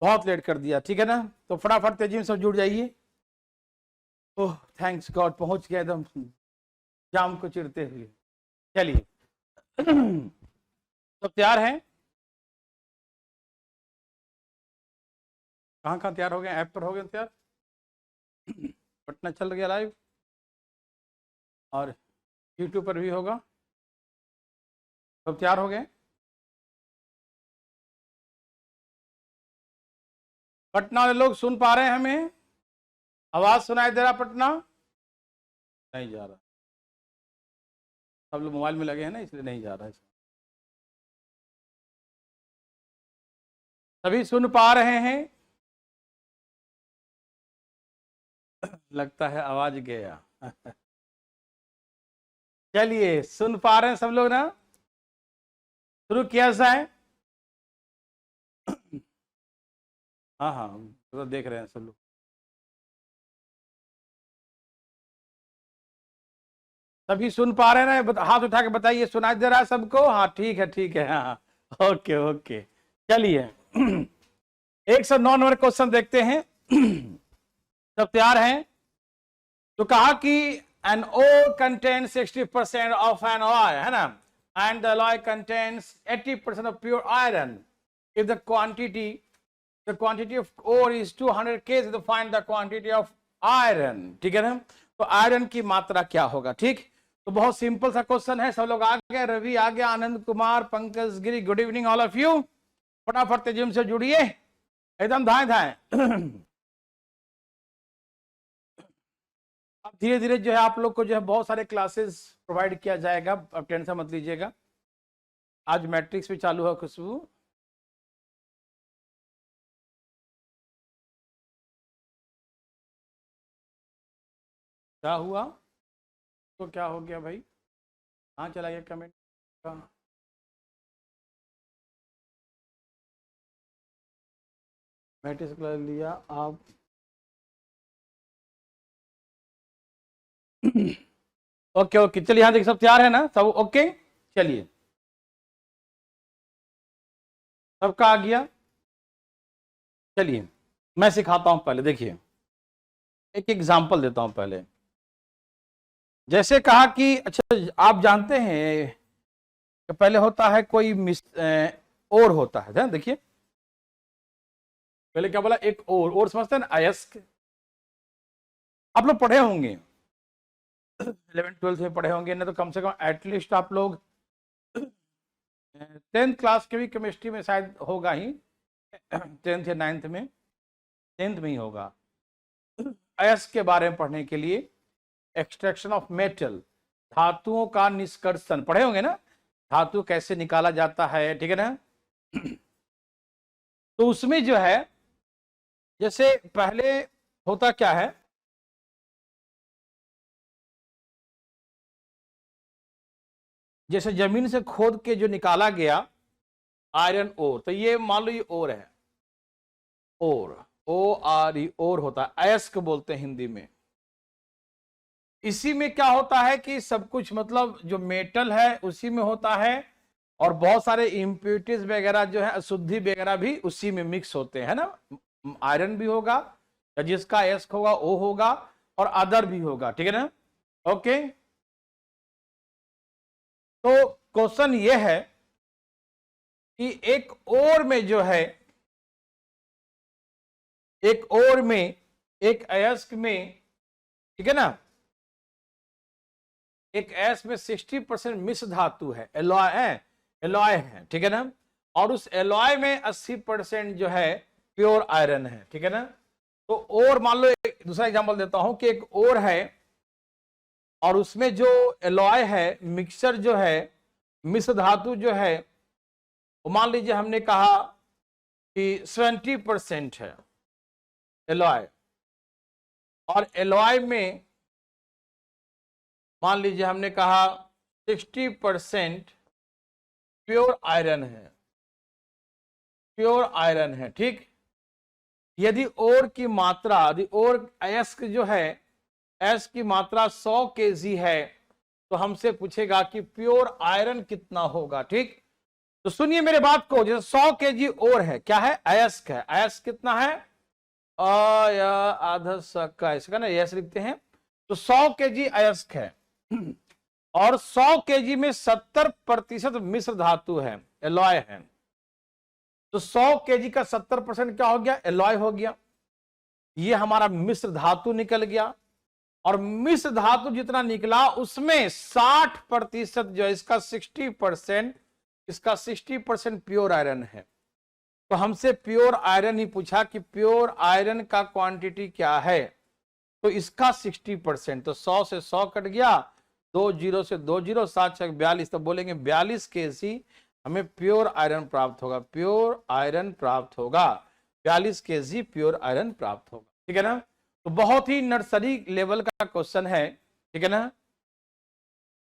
बहुत लेट कर दिया, ठीक है ना। तो फटाफट तेजी में सब जुड़ जाइए। ओह थैंक्स गॉड, पहुंच गया एकदम जाम को चिरते हुए। चलिए सब तैयार हैं? कहाँ कहाँ तैयार हो गए? ऐप पर हो गए तैयार? पटना चल गया लाइव और यूट्यूब पर भी होगा। सब तैयार हो गए? पटना वाले लोग सुन पा रहे हैं हमें? आवाज सुनाई दे रहा? पटना नहीं जा रहा, सब लोग मोबाइल में लगे हैं ना, इसलिए नहीं जा रहा है। सभी सुन पा रहे हैं? लगता है आवाज गया। चलिए सुन पा रहे हैं सब लोग ना? शुरू किया जाए। हाँ हाँ, तो देख रहे हैं सब लोग। सभी सुन पा रहे हैं ना? हाथ उठा के बताइए, सुनाई दे रहा है सबको? हाँ ठीक है ठीक है, हाँ ओके ओके। चलिए 109 नंबर क्वेश्चन देखते हैं। सब तैयार हैं? तो कहा कि an ore contains 60% of an alloy, है ना, and the alloy contains 80% of pure iron. If the quantity of ore is 200 kg, तो find the quantity of iron. ठीक है ना? तो आयरन की मात्रा क्या होगा? ठीक, तो बहुत सिंपल सा क्वेश्चन है। सब लोग आ गए, रवि आ गया, Anand Kumar, Pankaj Giri, good evening all of you. फटाफट तेजी से जुड़िए, एकदम धाए धाए। अब धीरे धीरे जो है आप लोग को जो है बहुत सारे क्लासेस प्रोवाइड किया जाएगा, अब टेंशन मत लीजिएगा। आज मैट्रिक्स भी चालू है खुशबू। क्या हुआ? तो क्या हो गया भाई? कहाँ चला गया कमेंट का? मैट्रिक्स कर लिया आप? ओके ओके, चलिए यहाँ देखिए सब तैयार है ना सब? ओके चलिए, सबका आ गया। चलिए मैं सिखाता हूँ, पहले देखिए एक एग्जांपल देता हूँ पहले। जैसे कहा कि अच्छा आप जानते हैं कि पहले होता है कोई और होता है ना, देखिए पहले क्या बोला, एक और समझते हैं ना, अयस्क। आप लोग पढ़े होंगे 11th 12th में पढ़े होंगे ना, तो कम से कम एटलीस्ट आप लोग 10th क्लास के भी केमिस्ट्री में शायद होगा ही, 10th या 9th में, 10th में ही होगा। अयस्क के बारे में पढ़ने के लिए एक्सट्रैक्शन ऑफ मेटल, धातुओं का निष्कर्षण पढ़े होंगे ना, धातु कैसे निकाला जाता है, ठीक है ना। तो उसमें जो है जैसे पहले होता क्या है, जैसे जमीन से खोद के जो निकाला गया आयरन ओर, तो ये मान लो ये ओर है, ओर, ओ आर ई, ओर होता है, अयस्क बोलते हैं हिंदी में। इसी में क्या होता है कि सब कुछ मतलब जो मेटल है उसी में होता है, और बहुत सारे इम्प्योरिटीज वगैरह जो है, अशुद्धि वगैरह भी उसी में मिक्स होते हैं ना। आयरन भी होगा, या जिसका अयस्क होगा ओ होगा, और अदर भी होगा, ठीक है ना। ओके, तो क्वेश्चन ये है कि एक ओर में जो है, एक ओर में, एक अयस्क में, ठीक है ना, एक अयस्क में 60% मिश्र धातु है, एलॉय है, ठीक है ना, और उस एलॉय में 80% जो है प्योर आयरन है, ठीक है ना। तो और मान लो दूसरा एग्जांपल देता हूं कि एक और है, और उसमें जो एलॉय है, मिक्सचर जो है, मिश्र धातु जो है, वो मान लीजिए हमने कहा कि 70% है एलॉय, और एलॉय में मान लीजिए हमने कहा 60% प्योर आयरन है, प्योर आयरन है, ठीक। यदि ओर की मात्रा, यदि ओर अयस्क जो है, अयस्क की मात्रा 100 kg है, तो हमसे पूछेगा कि प्योर आयरन कितना होगा, ठीक। तो सुनिए मेरे बात को, जैसे 100 केजी और है, क्या है, अयस्क है। अयस्क कितना है, आधा का इसका ना यस लिखते हैं। तो 100 केजी अयस्क है और 100 केजी में 70% मिश्र धातु है, एलॉय है। तो 100 केजी का 70% क्या हो गया, एलॉय हो गया। ये हमारा मिश्र धातु निकल गया और मिश्र धातु जितना निकला उसमें 60% जो है इसका 60%, इसका 60% प्योर आयरन है। तो हमसे प्योर आयरन ही पूछा कि प्योर आयरन का क्वांटिटी क्या है, तो इसका 60%। तो 100 से 100 कट गया, 2 जीरो से 2 जीरो, 7 6 42, तो बोलेंगे 42 केजी हमें प्योर आयरन प्राप्त होगा, प्योर आयरन प्राप्त होगा, 42 केजी प्योर आयरन प्राप्त होगा। ठीक है ना। तो बहुत ही नर्सरी लेवल का क्वेश्चन है, ठीक है ना,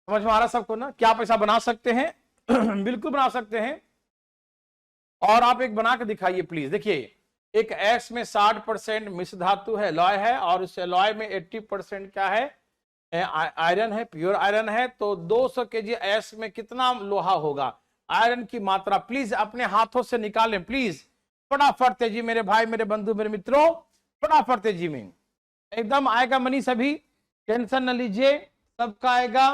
समझ में आ रहा सबको ना। क्या आप ऐसा बना सकते हैं बिल्कुल बना सकते हैं। और आप एक बना के दिखाइए प्लीज। देखिए एक एक्स में 60% मिश्र धातु है, लॉय है, और उस लॉय में 80% क्या है, आयरन है, प्योर आयरन है। तो 200 केजी एक्स में कितना लोहा होगा, आयरन की मात्रा प्लीज अपने हाथों से निकालें प्लीज, फटाफट तेजी मेरे भाई, मेरे बंधु, मेरे मित्रों, फटाफट तेजी में। एकदम आएगा मनी, सभी टेंशन न लीजिए, सबका आएगा।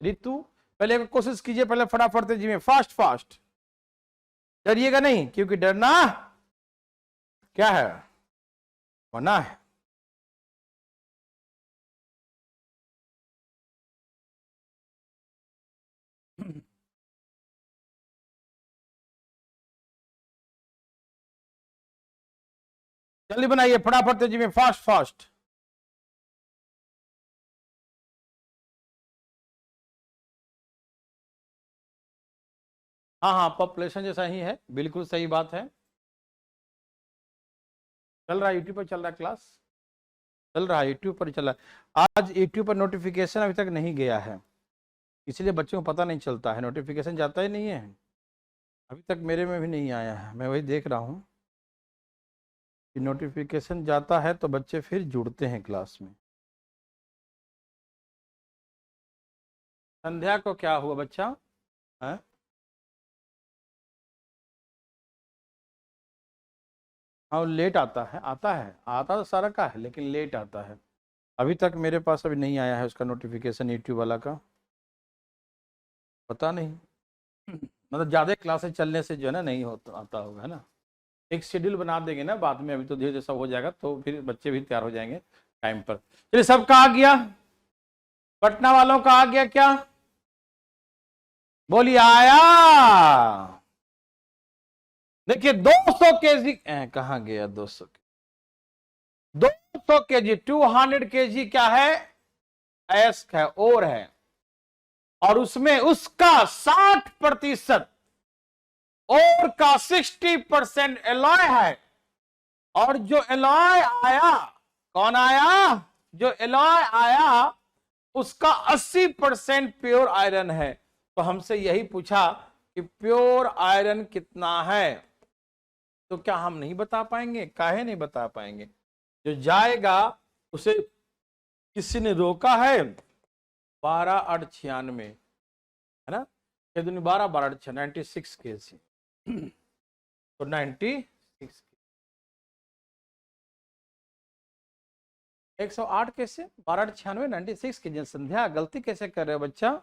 रितु पहले कोशिश कीजिए, पहले फटाफट तेजी में, फास्ट फास्ट, डरिएगा नहीं, क्योंकि डरना क्या है, होना है। जल्दी बनाइए फटाफट तेजी में, फास्ट फास्ट। हाँ हाँ, पॉपुलेशन जैसा ही है, बिल्कुल सही बात है। चल रहा है यूट्यूब पर, चल रहा है क्लास, चल रहा है यूट्यूब पर चल रहा है। आज यूट्यूब पर नोटिफिकेशन अभी तक नहीं गया है, इसलिए बच्चों को पता नहीं चलता है, नोटिफिकेशन जाता ही नहीं है, अभी तक मेरे में भी नहीं आया है। मैं वही देख रहा हूँ कि नोटिफिकेशन जाता है तो बच्चे फिर जुड़ते हैं क्लास में। संध्या को क्या हुआ बच्चा है? हाँ लेट आता है, आता तो सारा का है, लेकिन लेट आता है। अभी तक मेरे पास अभी नहीं आया है उसका नोटिफिकेशन, यूट्यूब वाला का, पता नहीं मतलब ज़्यादा क्लासेस चलने से जो है ना नहीं होता आता होगा, है ना। एक शेड्यूल बना देंगे ना बाद में, अभी तो धीरे धीरे सब हो जाएगा, तो फिर बच्चे भी तैयार हो जाएंगे टाइम पर। चलिए सबका आ गया, पटना वालों का आ गया क्या, बोलिए आया। देखिए 200 केजी कहाँ गया, 200 केजी, 200 केजी क्या है, एस्क है, और है, और उसमें उसका 60% और का 60% एलॉय है। और जो एलॉय आया, कौन आया, जो एलॉय आया उसका 80% प्योर आयरन है। तो हमसे यही पूछा कि प्योर आयरन कितना है, तो क्या हम नहीं बता पाएंगे, काहे नहीं बता पाएंगे। जो जाएगा उसे किसी ने रोका है, 12 8 96 है ना, 12 12 96 केजी, तो 96 108 कैसे, 12 8 96 96 केजी। संध्या गलती कैसे कर रहे हो बच्चा,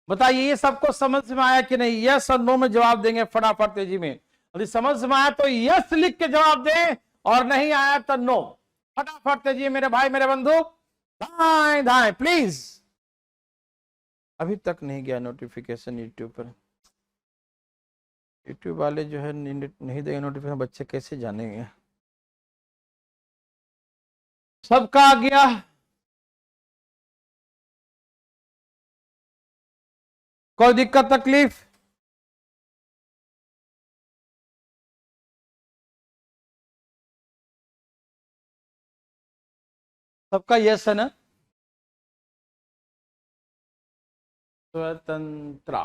बताइए। ये सबको समझ में आया कि नहीं, यस और नो में जवाब देंगे फटाफट तेजी में। यदि समझ में आया तो यस लिख के जवाब दें, और नहीं आया तो नो, फटाफट तेजी मेरे भाई, मेरे बंधु, धाएं धाएं प्लीज। अभी तक नहीं गया नोटिफिकेशन यूट्यूब पर, यूट्यूब वाले जो है नहीं देंगे नोटिफिकेशन, बच्चे कैसे जानेंगे। सबका आ गया, कोई दिक्कत तकलीफ, सबका यस है ना। स्वतंत्रता,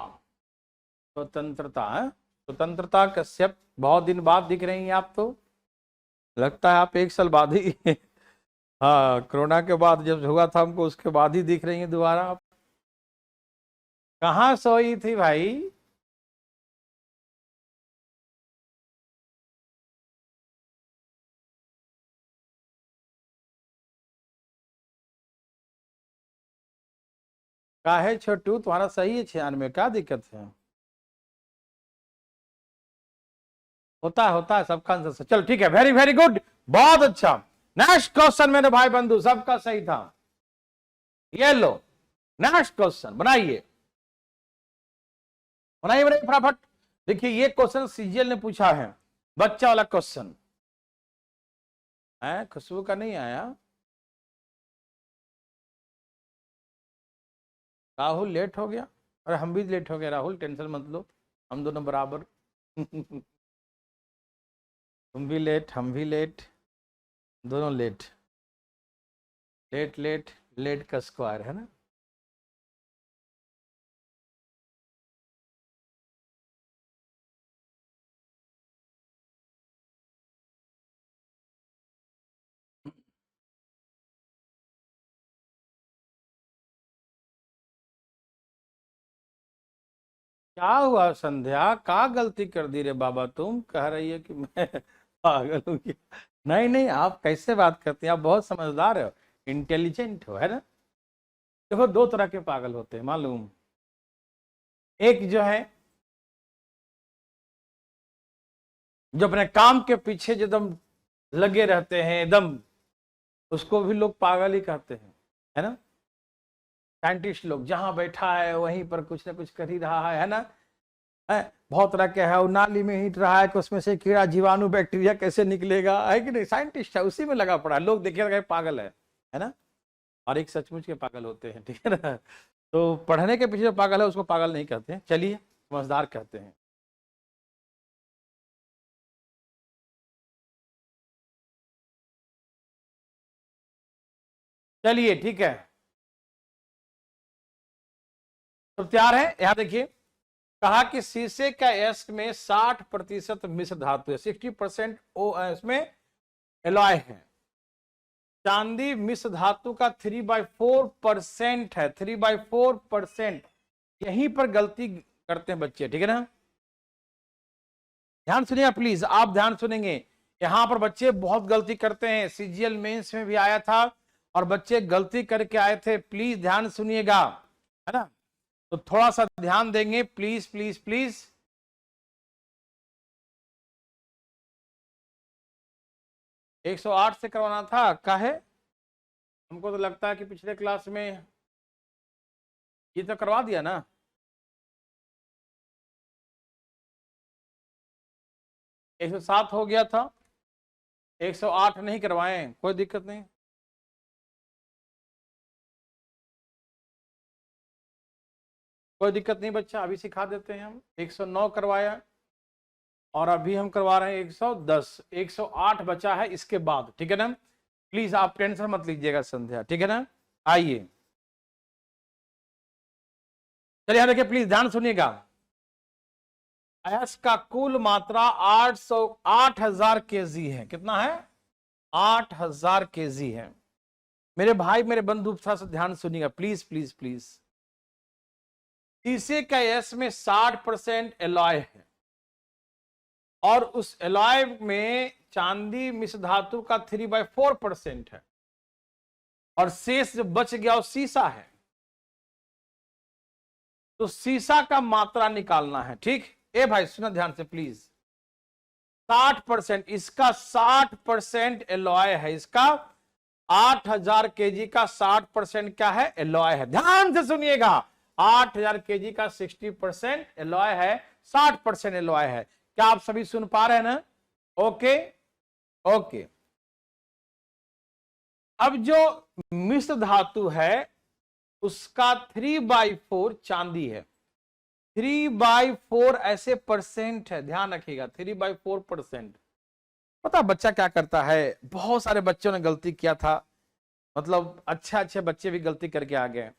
स्वतंत्रता है, स्वतंत्रता कश्यप, बहुत दिन बाद दिख रही हैं आप, तो लगता है आप 1 साल बाद ही हाँ कोरोना के बाद जब हुआ था हमको, उसके बाद ही दिख रही हैं दोबारा आप। कहाँ सोई थी भाई, का है छोटू, तुम्हारा सही है 96, क्या दिक्कत है? होता है सबका आंसर। चलो ठीक है, वेरी वेरी गुड, बहुत अच्छा। नेक्स्ट क्वेश्चन मेरे भाई बंधु, सबका सही था। ये लो नेक्स्ट क्वेश्चन, बनाइए बनाइए बनाइए फटाफट। देखिए ये क्वेश्चन सीजीएल ने पूछा है, बच्चा वाला क्वेश्चन है। खुशबू का नहीं आया, राहुल लेट हो गया। अरे हम भी लेट हो गए राहुल, टेंशन मत लो, हम दोनों बराबर। तुम भी लेट, हम भी लेट, दोनों लेट। लेट लेट लेट का स्क्वायर है ना। क्या हुआ संध्या, क्या गलती कर दी रे बाबा, तुम कह रही है कि मैं पागल हूँ क्या? नहीं नहीं, आप कैसे बात करते हैं, आप बहुत समझदार हो, इंटेलिजेंट हो, है ना। देखो दो तरह के पागल होते हैं मालूम। एक जो है जो अपने काम के पीछे जो एकदम लगे रहते हैं एकदम, उसको भी लोग पागल ही कहते हैं, है ना। साइंटिस्ट लोग जहां बैठा है वहीं पर कुछ ना कुछ कर ही रहा है ना। बहुत तरह के है, नाली में हिट रहा है कि उसमें से कीड़ा जीवाणु बैक्टीरिया कैसे निकलेगा, है कि नहीं। साइंटिस्ट है, उसी में लगा पड़ा है, लोग देखिएगा पागल है ना। और एक सचमुच के पागल होते हैं, ठीक है ना। तो पढ़ने के पीछे जो पागल है उसको पागल नहीं कहते हैं, चलिए समझदार कहते हैं। चलिए ठीक है, तो तैयार है। यहां देखिए, कहा कि शीशे का एस्क में 60% मिश्र धातु है, 60% इसमें एलॉय है। चांदी मिश्र धातु का 3/4% है, 3/4%। यहीं पर गलती करते हैं बच्चे, ठीक है ना। ध्यान सुनिए प्लीज, आप ध्यान सुनेंगे। यहां पर बच्चे बहुत गलती करते हैं, सीजीएल मेंस में भी आया था और बच्चे गलती करके आए थे, प्लीज ध्यान सुनिएगा, है ना। तो थोड़ा सा ध्यान देंगे, प्लीज प्लीज प्लीज। 108 से करवाना था, काहे? हमको तो लगता है कि पिछले क्लास में ये तो करवा दिया ना। 107 हो गया था, 108 नहीं करवाए, कोई दिक्कत नहीं। कोई दिक्कत नहीं बच्चा, अभी सिखा देते हैं हम। 109 करवाया और अभी हम करवा रहे हैं 110, 108 बचा है इसके बाद, ठीक है ना। प्लीज आप टेंशन मत लीजिएगा संध्या, ठीक है ना। आइए चलिए, यहाँ देखिए प्लीज ध्यान सुनिएगा। एस का कुल मात्रा 8000 केजी है। कितना है? 8000 केजी है। मेरे भाई मेरे बंधु थोड़ा सा ध्यान सुनिएगा प्लीज प्लीज प्लीज। शीशे का एस में 60% एलॉय है और उस एलॉय में चांदी मिश्र धातु का 3/4% है और शेष जो बच गया वो शीशा है। तो शीशा का मात्रा निकालना है, ठीक। ए भाई सुना ध्यान से प्लीज। 60%, इसका 60% एलॉय है, इसका 8000 केजी का 60% क्या है? एलॉय है। ध्यान से सुनिएगा, 8000 केजी का 60% एलॉय है, 60% एलॉय है। क्या आप सभी सुन पा रहे हैं ना? Okay okay. अब जो मिश्र धातु है उसका 3/4 चांदी है, 3/4 ऐसे परसेंट है, ध्यान रखिएगा 3/4%। पता बच्चा क्या करता है, बहुत सारे बच्चों ने गलती किया था, मतलब अच्छे अच्छे बच्चे भी गलती करके आ गए।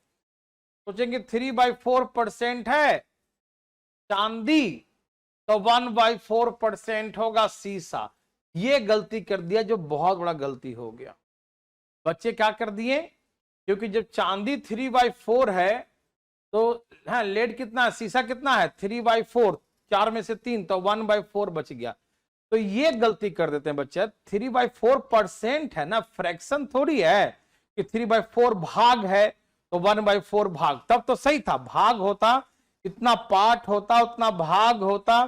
सोचेंगे 3/4% है चांदी तो 1/4% होगा शीशा। ये गलती कर दिया, जो बहुत बड़ा गलती हो गया। बच्चे क्या कर दिए, क्योंकि जब चांदी 3/4 है तो हाँ लेड कितना है, शीशा कितना है 3/4, 4 में से 3 तो 1/4 बच गया। तो ये गलती कर देते हैं बच्चे, 3/4% है ना, फ्रैक्शन थोड़ी है कि 3/4 भाग है तो 1/4 भाग, तब तो सही था, भाग होता, इतना पार्ट होता, उतना भाग होता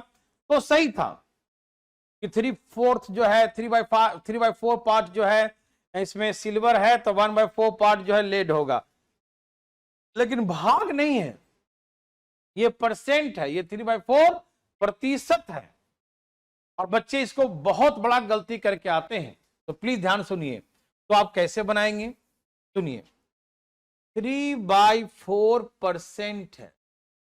तो सही था कि 3/4 जो है 3/4 पार्ट जो है इसमें सिल्वर है, तो 1/4 पार्ट जो है लेड होगा। लेकिन भाग नहीं है, ये परसेंट है, ये 3/4 प्रतिशत है। और बच्चे इसको बहुत बड़ा गलती करके आते हैं, तो प्लीज ध्यान सुनिए। तो आप कैसे बनाएंगे, सुनिए। 3/4% है,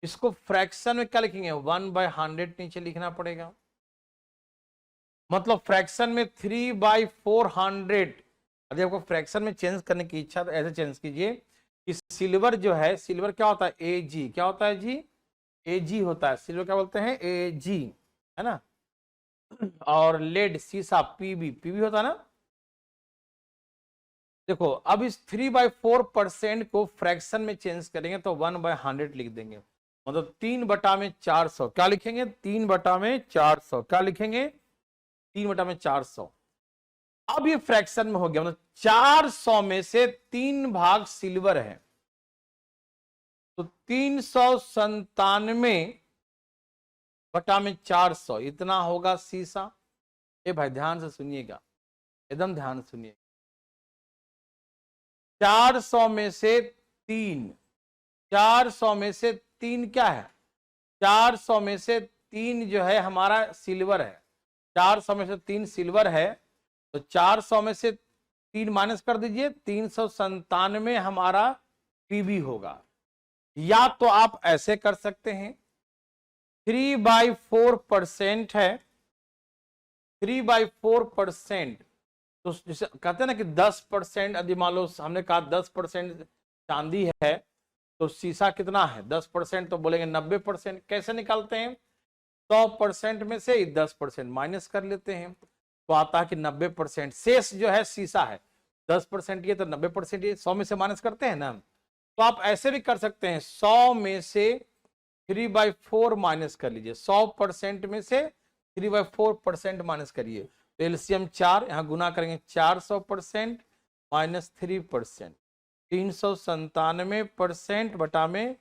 इसको फ्रैक्शन में क्या लिखेंगे, 1/100 नीचे लिखना पड़ेगा। मतलब फ्रैक्शन में 3/400। यदि आपको फ्रैक्शन में चेंज करने की इच्छा तो ऐसे चेंज कीजिए कि सिल्वर जो है, सिल्वर क्या होता है, Ag, क्या होता है जी, Ag होता है, सिल्वर क्या बोलते हैं, Ag, है ना। और लेड सीसा Pb, Pb होता है ना। देखो अब इस 3/4% को फ्रैक्शन में चेंज करेंगे तो 1/100 लिख देंगे। मतलब 3/400 क्या लिखेंगे, 3/400 क्या लिखेंगे, 3/400। अब ये फ्रैक्शन में हो गया, मतलब 400 में से 3 भाग सिल्वर है, तो 397/400 इतना होगा सीसा। ए भाई ध्यान से सुनिएगा, एकदम ध्यान से सुनिए। 400 में से 3, 400 में से 3 क्या है, 400 में से 3 जो है हमारा सिल्वर है, 400 में से 3 सिल्वर है, तो 400 में से 3 माइनस कर दीजिए, 397 हमारा पीबी होगा। या तो आप ऐसे कर सकते हैं, 3/4% है, 3/4%, तो जैसे कहते हैं ना कि 10%, यदि मान लो हमने कहा 10% चांदी है तो शीशा कितना है 10%, तो बोलेंगे 90%। कैसे निकालते हैं, 100% में से 10% माइनस कर लेते हैं, तो आता है कि 90%। शेष जो है शीशा है, 10% ये तो 90% ये 100 में से माइनस करते हैं ना। तो आप ऐसे भी कर सकते हैं, 100 में से 3/4 माइनस कर लीजिए, 100% में से 3/4% माइनस करिए, तो एलसीएम 4, यहां गुना करेंगे 400% माइनस 3%, 397% बटा में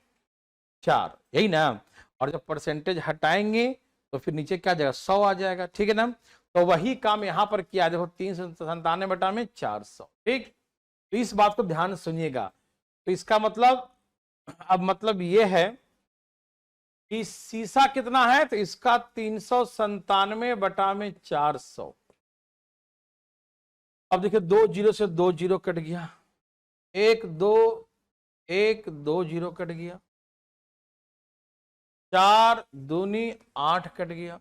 4, यही ना। और जब परसेंटेज हटाएंगे तो फिर नीचे क्या जाएगा, 100 आ जाएगा, ठीक है ना। तो वही काम यहां पर किया, देखो 397 बटा में 400, ठीक। तो इस बात को ध्यान सुनिएगा। तो इसका मतलब, अब मतलब ये है कि शीशा कितना है, तो इसका 397 बटा में 400। अब देखिए 2 जीरो से 2 जीरो कट गया, 1 2 जीरो कट गया, 4 दूनी 8 कट गया,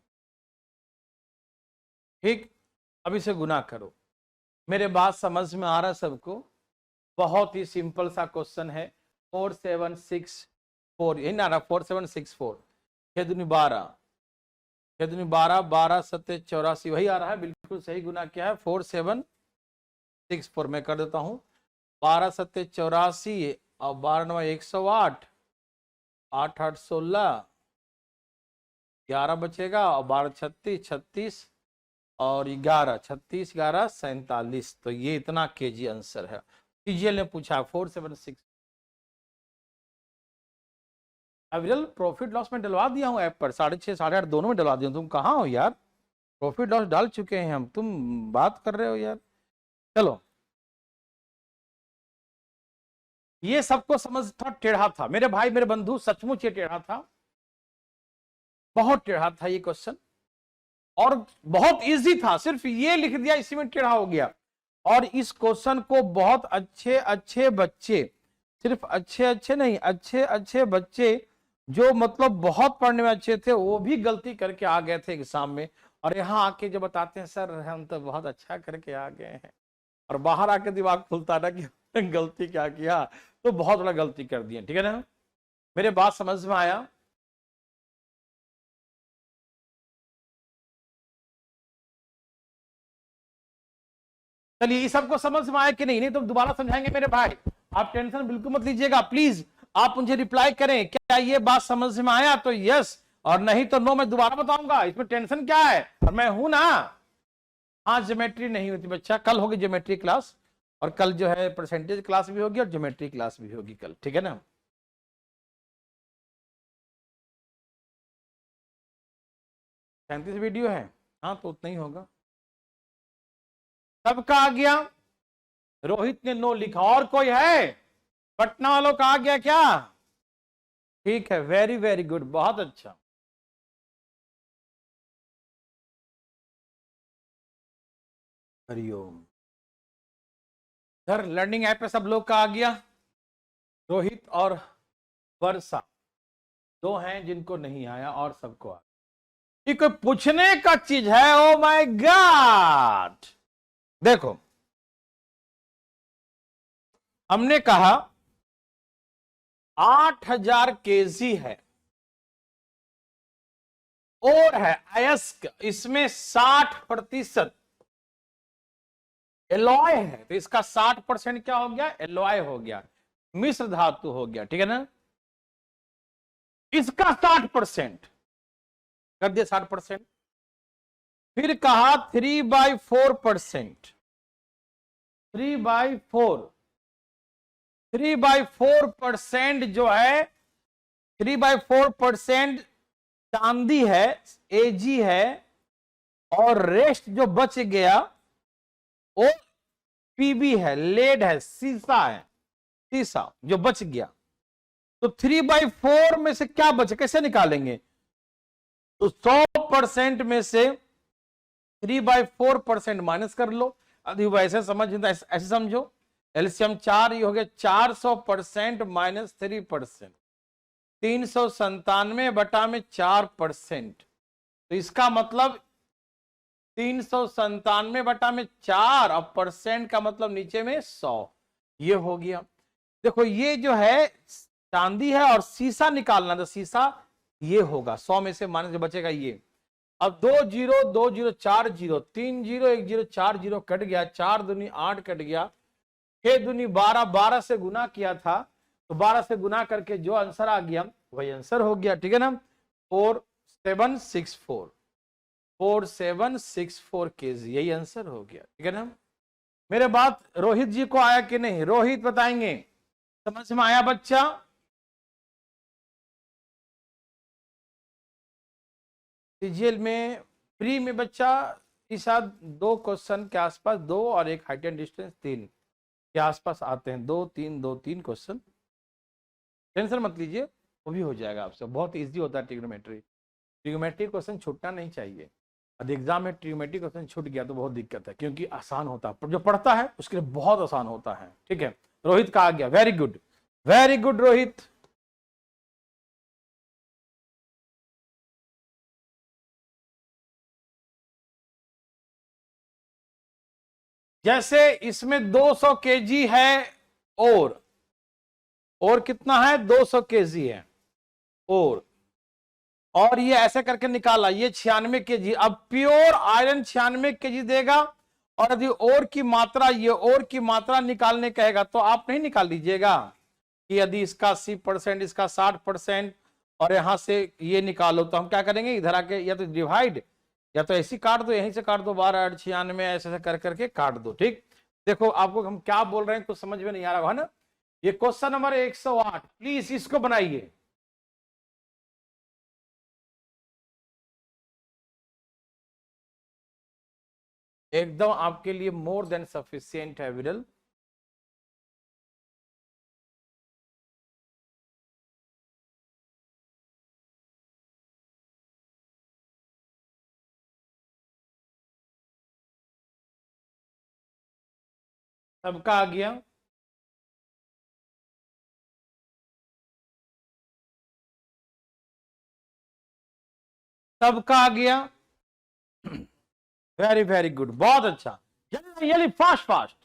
ठीक। अब इसे गुना करो। मेरे बात समझ में आ रहा है सबको, बहुत ही सिंपल सा क्वेश्चन है। 4764, यही ना रहा, 4764, 6 दूनी 12, 6 दूनी 12, 12 7 84, वही आ रहा है, बिल्कुल सही गुना किया है, 4764। मैं कर देता हूं, 12 7 84 और 12 9 108, 8 8 16, 11 बचेगा, और 12 36 36 और 11 36 11 47। तो ये इतना केजी आंसर है। टीजीएल ने पूछा 476। रियल प्रॉफिट लॉस में डलवा दिया हूं ऐप पर, 6.5 8.5 दोनों में डलवा दिया। तुम कहाँ हो यार, प्रॉफिट लॉस डाल चुके हैं हम, तुम बात कर रहे हो यार। चलो, ये सबको समझ था, टेढ़ा था मेरे भाई मेरे बंधु, सचमुच ये टेढ़ा था, बहुत टेढ़ा था ये क्वेश्चन, और बहुत इजी था, सिर्फ ये लिख दिया इसी में टेढ़ा हो गया। और इस क्वेश्चन को बहुत अच्छे अच्छे बच्चे, सिर्फ अच्छे अच्छे नहीं, अच्छे अच्छे बच्चे जो मतलब बहुत पढ़ने में अच्छे थे, वो भी गलती करके आ गए थे एग्जाम में। और यहाँ आके जब बताते हैं सर हम तो बहुत अच्छा करके आ गए हैं, और बाहर आके दिमाग खुलता था कि गलती क्या किया, तो बहुत बड़ा गलती कर दिया, ठीक है ना। मेरे बात समझ में आया। चलिए ये सबको समझ में आया कि नहीं, नहीं तो दोबारा समझाएंगे मेरे भाई, आप टेंशन बिल्कुल मत लीजिएगा। प्लीज आप मुझे रिप्लाई करें, क्या ये बात समझ में आया तो यस, और नहीं तो नो, मैं दोबारा बताऊंगा, इसमें टेंशन क्या है, और मैं हूं ना। हाँ ज्योमेट्री नहीं होती बच्चा, कल होगी ज्योमेट्री क्लास, और कल जो है परसेंटेज क्लास भी होगी और ज्योमेट्री क्लास भी होगी कल, ठीक है ना। 37 वीडियो है, हाँ तो उतना ही होगा। सबका आ गया, रोहित ने नो लिखा, और कोई है पटना वालों का आ गया क्या? ठीक है, वेरी वेरी गुड, बहुत अच्छा। हरिओम। सर लर्निंग ऐप पे सब लोग का आ गया? रोहित और वर्षा दो हैं जिनको नहीं आया, और सबको आ गया। ये कोई पूछने का चीज है? Oh my God. देखो, हमने कहा 8000 केजी है और है अयस्क, इसमें 60% एलॉय है, तो इसका 60% क्या हो गया? एलॉय हो गया, मिश्र धातु हो गया, ठीक है ना। इसका 60% कर दिया, 60%। फिर कहा 3/4%, 3/4, 3/4% जो है, 3/4% चांदी है, एजी है, और रेस्ट जो बच गया वो पीबी है, लेड है, सीसा है, सीसा जो बच गया। तो 3/4 में से क्या बचे, कैसे निकालेंगे? तो 100% में से 3/4% माइनस कर लो। अभी वैसे समझ, ऐसे समझो, एलसीएम 4, ये हो गया 400% माइनस 3%, 397/4%। तो इसका मतलब 397/4, और परसेंट का मतलब नीचे में 100, ये हो गया। देखो ये जो है चांदी है और सीसा निकालना, तो सीसा ये होगा 100 में से माइनस जो बचेगा ये। अब 2 0 2 0 4 0 3 0 1 0 4 0 कट गया, 4 दूनी 8 कट गया, 6 दूनी 12, 12 से गुना किया था, तो 12 से गुना करके जो आंसर आ गया वही आंसर हो गया, ठीक है ना। 4764, 4764 केजी, यही आंसर हो गया, ठीक है ना। मेरे बात रोहित जी को आया कि नहीं? रोहित बताएंगे, समझ में आया बच्चा? सीजीएल में प्री में बच्चा इस साथ 2 क्वेश्चन के आसपास, 2 और एक हाइट एंड डिस्टेंस 3 के आसपास आते हैं, 2 3 क्वेश्चन, टेंशन मत लीजिए, वो भी हो जाएगा आपसे, बहुत इजी होता है ट्रिग्नोमेट्री। ट्रिग्नोमेट्री क्वेश्चन छूटना नहीं चाहिए, यदि एग्जाम में ट्रिग्नोमेट्री क्वेश्चन छूट गया तो बहुत दिक्कत है, क्योंकि आसान होता है, जो पढ़ता है उसके लिए बहुत आसान होता है, ठीक है। रोहित का आ गया, very good, very good Rohit. जैसे इसमें 200 केजी है, और कितना है? 200 केजी है, और ये ऐसे करके निकाला, ये 96 केजी। अब प्योर आयरन 96 केजी देगा, और यदि और की मात्रा, ये और की मात्रा निकालने कहेगा तो आप नहीं निकाल लीजिएगा कि यदि इसका 80%, इसका 60%, और यहां से ये निकालो, तो हम क्या करेंगे? इधर आके या तो डिवाइड, या तो ऐसी काट दो, यहीं से काट दो, 12 8 96, ऐसे कर करके काट दो, ठीक। देखो आपको हम क्या बोल रहे हैं कुछ समझ में नहीं आ रहा है ना। ये क्वेश्चन नंबर 108, प्लीज इसको बनाइए। एकदम आपके लिए मोर देन सफिशियंट है विरल। सबका आ गया? सबका आ गया? वेरी वेरी गुड, बहुत अच्छा, जल्दी फास्ट फास्ट।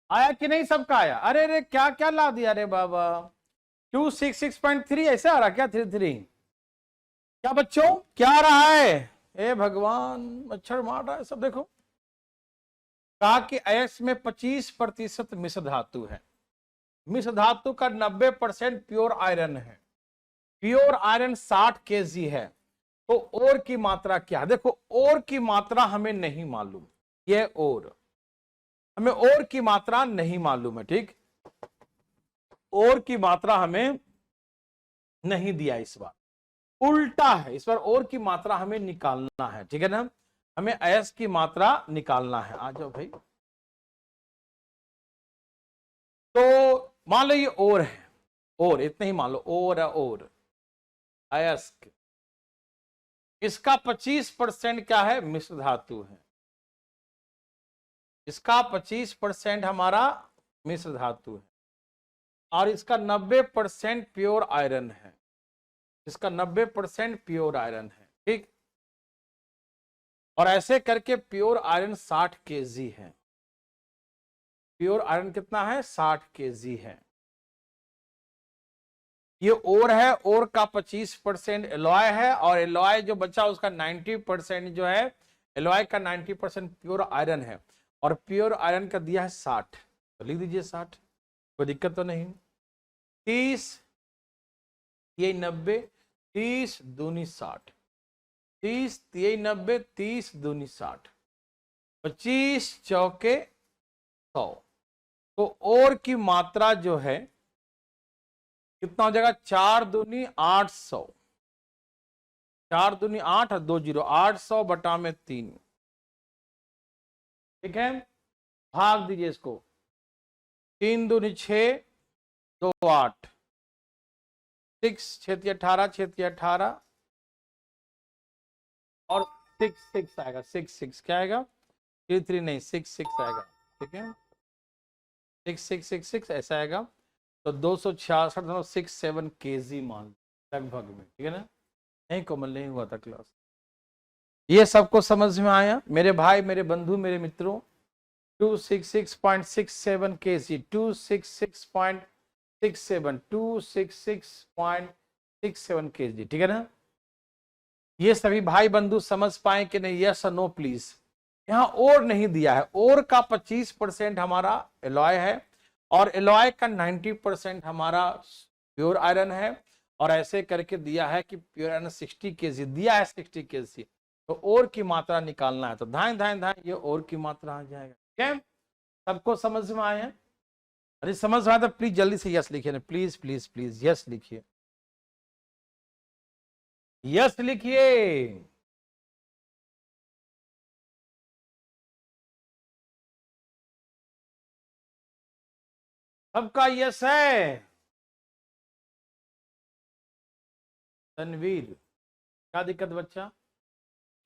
आया कि नहीं? सबका आया? अरे अरे क्या क्या ला दिया रे बाबा। 266.3 ऐसे आ रहा क्या? 33 क्या बच्चों क्या आ रहा है? ए भगवान, मच्छर मार रहा है सब। देखो कहा कि अयस्क में 25% मिश्र धातु है। मिश्र धातु का 90% प्योर आयरन है। प्योर आयरन 60 kg है। तो और की मात्रा क्या है? देखो और की मात्रा हमें नहीं मालूम, ये और हमें और की मात्रा नहीं मालूम है, ठीक। और की मात्रा हमें नहीं दिया इस बार, उल्टा है इस बार। और की मात्रा हमें निकालना है, ठीक है ना। हमें अयस्क की मात्रा निकालना है। आ जाओ भाई। तो मान लो ये और है, और इतने ही मान लो, और है और अयस्क, इसका 25% क्या है? मिश्र धातु है। इसका 25% हमारा मिश्र धातु है और इसका 90% प्योर आयरन है। इसका 90% प्योर आयरन है, ठीक। और ऐसे करके प्योर आयरन 60 kg है। प्योर आयरन कितना है? 60 kg है। ये और है, और का 25% एलॉय है, और एलॉय जो बचा उसका 90% जो है, एलॉय का 90% प्योर आयरन है। और प्योर आयरन का दिया है 60, तो लिख दीजिए 60, कोई दिक्कत तो नहीं। 30 ये 90, 30 दूनी 60, 30 ये 90, 30 दूनी 60, 25 चौके 100। तो और की मात्रा जो है कितना हो जाएगा? 4 दूनी 800, 4 दूनी 8 और 2 0, 800 बटा में 3, ठीक है। भाग दीजिए इसको, 3 दूनी 6, 2 8, 6 6 18, 6 18 और 6 6 आएगा। 6 6 क्या आएगा? 3 3 नहीं, 6 6 आएगा, ठीक है। 6 6 6 6 ऐसा आएगा। तो 266.67 kg मान लगभग में, ठीक है ना। नहीं कोमल, नहीं हुआ था क्लास। ये सबको समझ में आया मेरे भाई, मेरे बंधु, मेरे मित्रों? 266.67 kg, 266.67, 266.67 kg, ठीक है ना। ये सभी भाई बंधु समझ पाए कि नहीं? यस और नो प्लीज। यहां और नहीं दिया है। और का 25% हमारा एलॉय है और एलॉय का 90% हमारा प्योर आयरन है। और ऐसे करके दिया है कि प्योर आयरन 60 kg दिया है, 60 kg। तो और की मात्रा निकालना है, तो धाए धाए धाए ये और की मात्रा आ जाएगा, ठीक है। सबको समझ में आया? अरे समझ में आया तो प्लीज जल्दी से यस लिखिए ना, प्लीज प्लीज प्लीज यस लिखिए, यस लिखिए। सबका यस है? तनवीर, क्या दिक्कत बच्चा?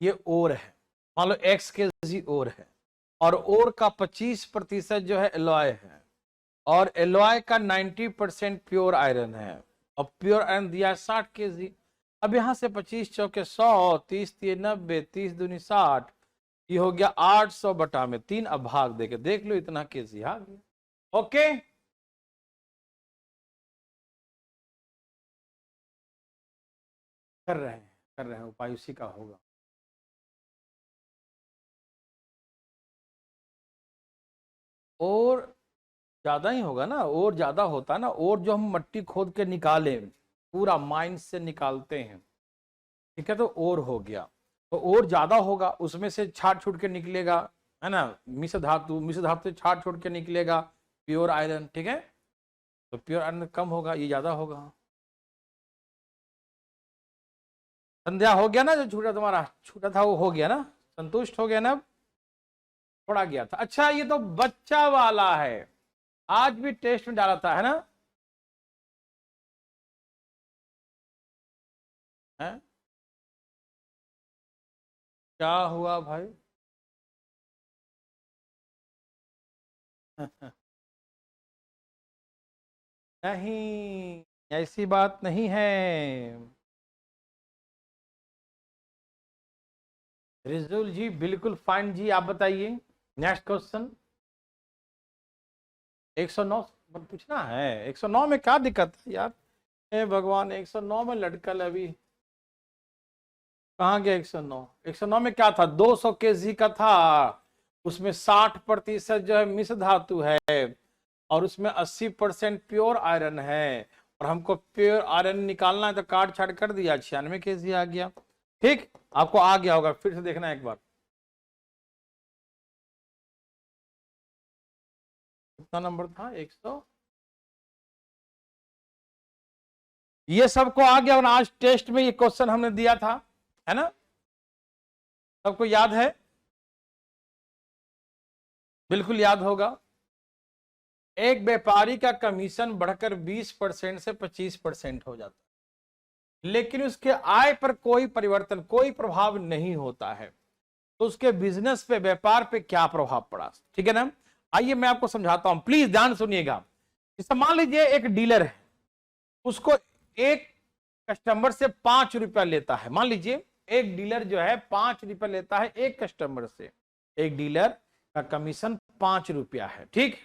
ये और है, मान लो x kg और है, और का 25% जो है एलॉय है, और एलॉय का 90% प्योर आयरन है, और प्योर आयरन दिया है 60 kg। अब यहां से 25 चौके 100, 30 3 90, 30 दूनी 60, ये हो गया 800 बटा में 3। अब भाग देके देख लो इतना kg आ गया। ओके, कर रहे हैं उपाय उसी का होगा। और ज्यादा ही होगा ना, और ज्यादा होता ना। और जो हम मट्टी खोद के निकाले, पूरा माइंड से निकालते हैं, ठीक है, तो और हो गया। तो और ज्यादा होगा, उसमें से छाट छूट के निकलेगा, है ना। मिश्र धातु, मिश्र धातु से छाट छूट के निकलेगा प्योर आयरन, ठीक है। तो प्योर आयरन कम होगा, ये ज्यादा होगा। संध्या हो गया ना? जो छूटा तुम्हारा छूटा था वो हो गया ना? संतुष्ट हो गया ना? अब थोड़ा गया था। अच्छा, ये तो बच्चा वाला है, आज भी टेस्ट में डाला था, है ना? है? क्या हुआ भाई? नहीं, ऐसी बात नहीं है। रिजुल जी बिल्कुल फाइन जी, आप बताइए नेक्स्ट क्वेश्चन। 109 पूछना है? 109 में क्या दिक्कत है यार? हे भगवान, 109 में लटकल अभी कहाँ गया? 109, 109 में क्या था? 200 केजी का था, उसमें 60% जो है मिश्र धातु है और उसमें 80% प्योर आयरन है, और हमको प्योर आयरन निकालना है तो काट छाट कर दिया, 96 केजी आ गया। ठीक, आपको आ गया होगा, फिर से देखना एक बार। कितना नंबर था? 100। ये सबको आ गया, और आज टेस्ट में ये क्वेश्चन हमने दिया था, है ना? सबको याद है? बिल्कुल याद होगा। एक व्यापारी का कमीशन बढ़कर 20% से 25% हो जाता है, लेकिन उसके आय पर कोई परिवर्तन, कोई प्रभाव नहीं होता है, तो उसके बिजनेस पे, व्यापार पे क्या प्रभाव पड़ा? ठीक है ना? आइए मैं आपको समझाता हूं, प्लीज ध्यान सुनिएगा। जैसे मान लीजिए एक डीलर है, उसको एक कस्टमर से 5 रुपया लेता है। मान लीजिए एक डीलर जो है 5 रुपया लेता है एक कस्टमर से, एक डीलर का कमीशन 5 रुपया है। ठीक,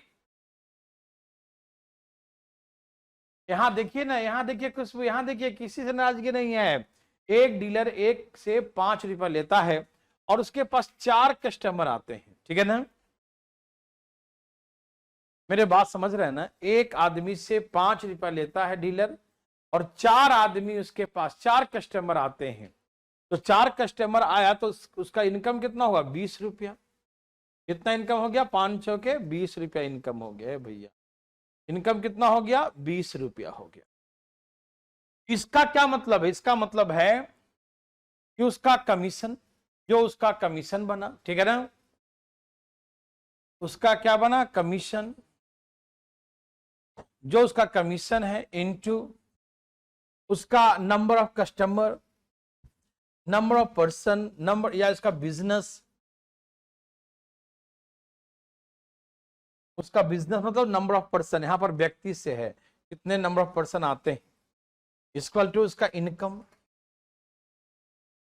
यहां देखिए ना, यहां देखिए खुशबू, यहां देखिए किसी से नाराजगी नहीं है। एक डीलर एक से 5 रुपया लेता है और उसके पास 4 कस्टमर आते हैं। ठीक है ना? मेरे बात समझ रहे हैं ना? एक आदमी से 5 रुपया लेता है डीलर, और 4 आदमी उसके पास, 4 कस्टमर आते हैं, तो 4 कस्टमर आया तो उसका इनकम कितना होगा? 20 रुपया। कितना इनकम हो गया? 500 के 20 रुपया इनकम हो गया भैया। इनकम कितना हो गया? 20 रुपया हो गया। इसका क्या मतलब है? इसका मतलब है कि उसका कमीशन, जो उसका कमीशन बना, ठीक है ना, उसका क्या बना? कमीशन। जो उसका कमीशन है इनटू उसका number of customer, number of person, number, या इसका बिजनेस, उसका बिजनेस मतलब नंबर ऑफ पर्सन, यहां पर व्यक्ति से है, कितने नंबर ऑफ पर्सन आते हैं, इक्वल टू उसका इनकम।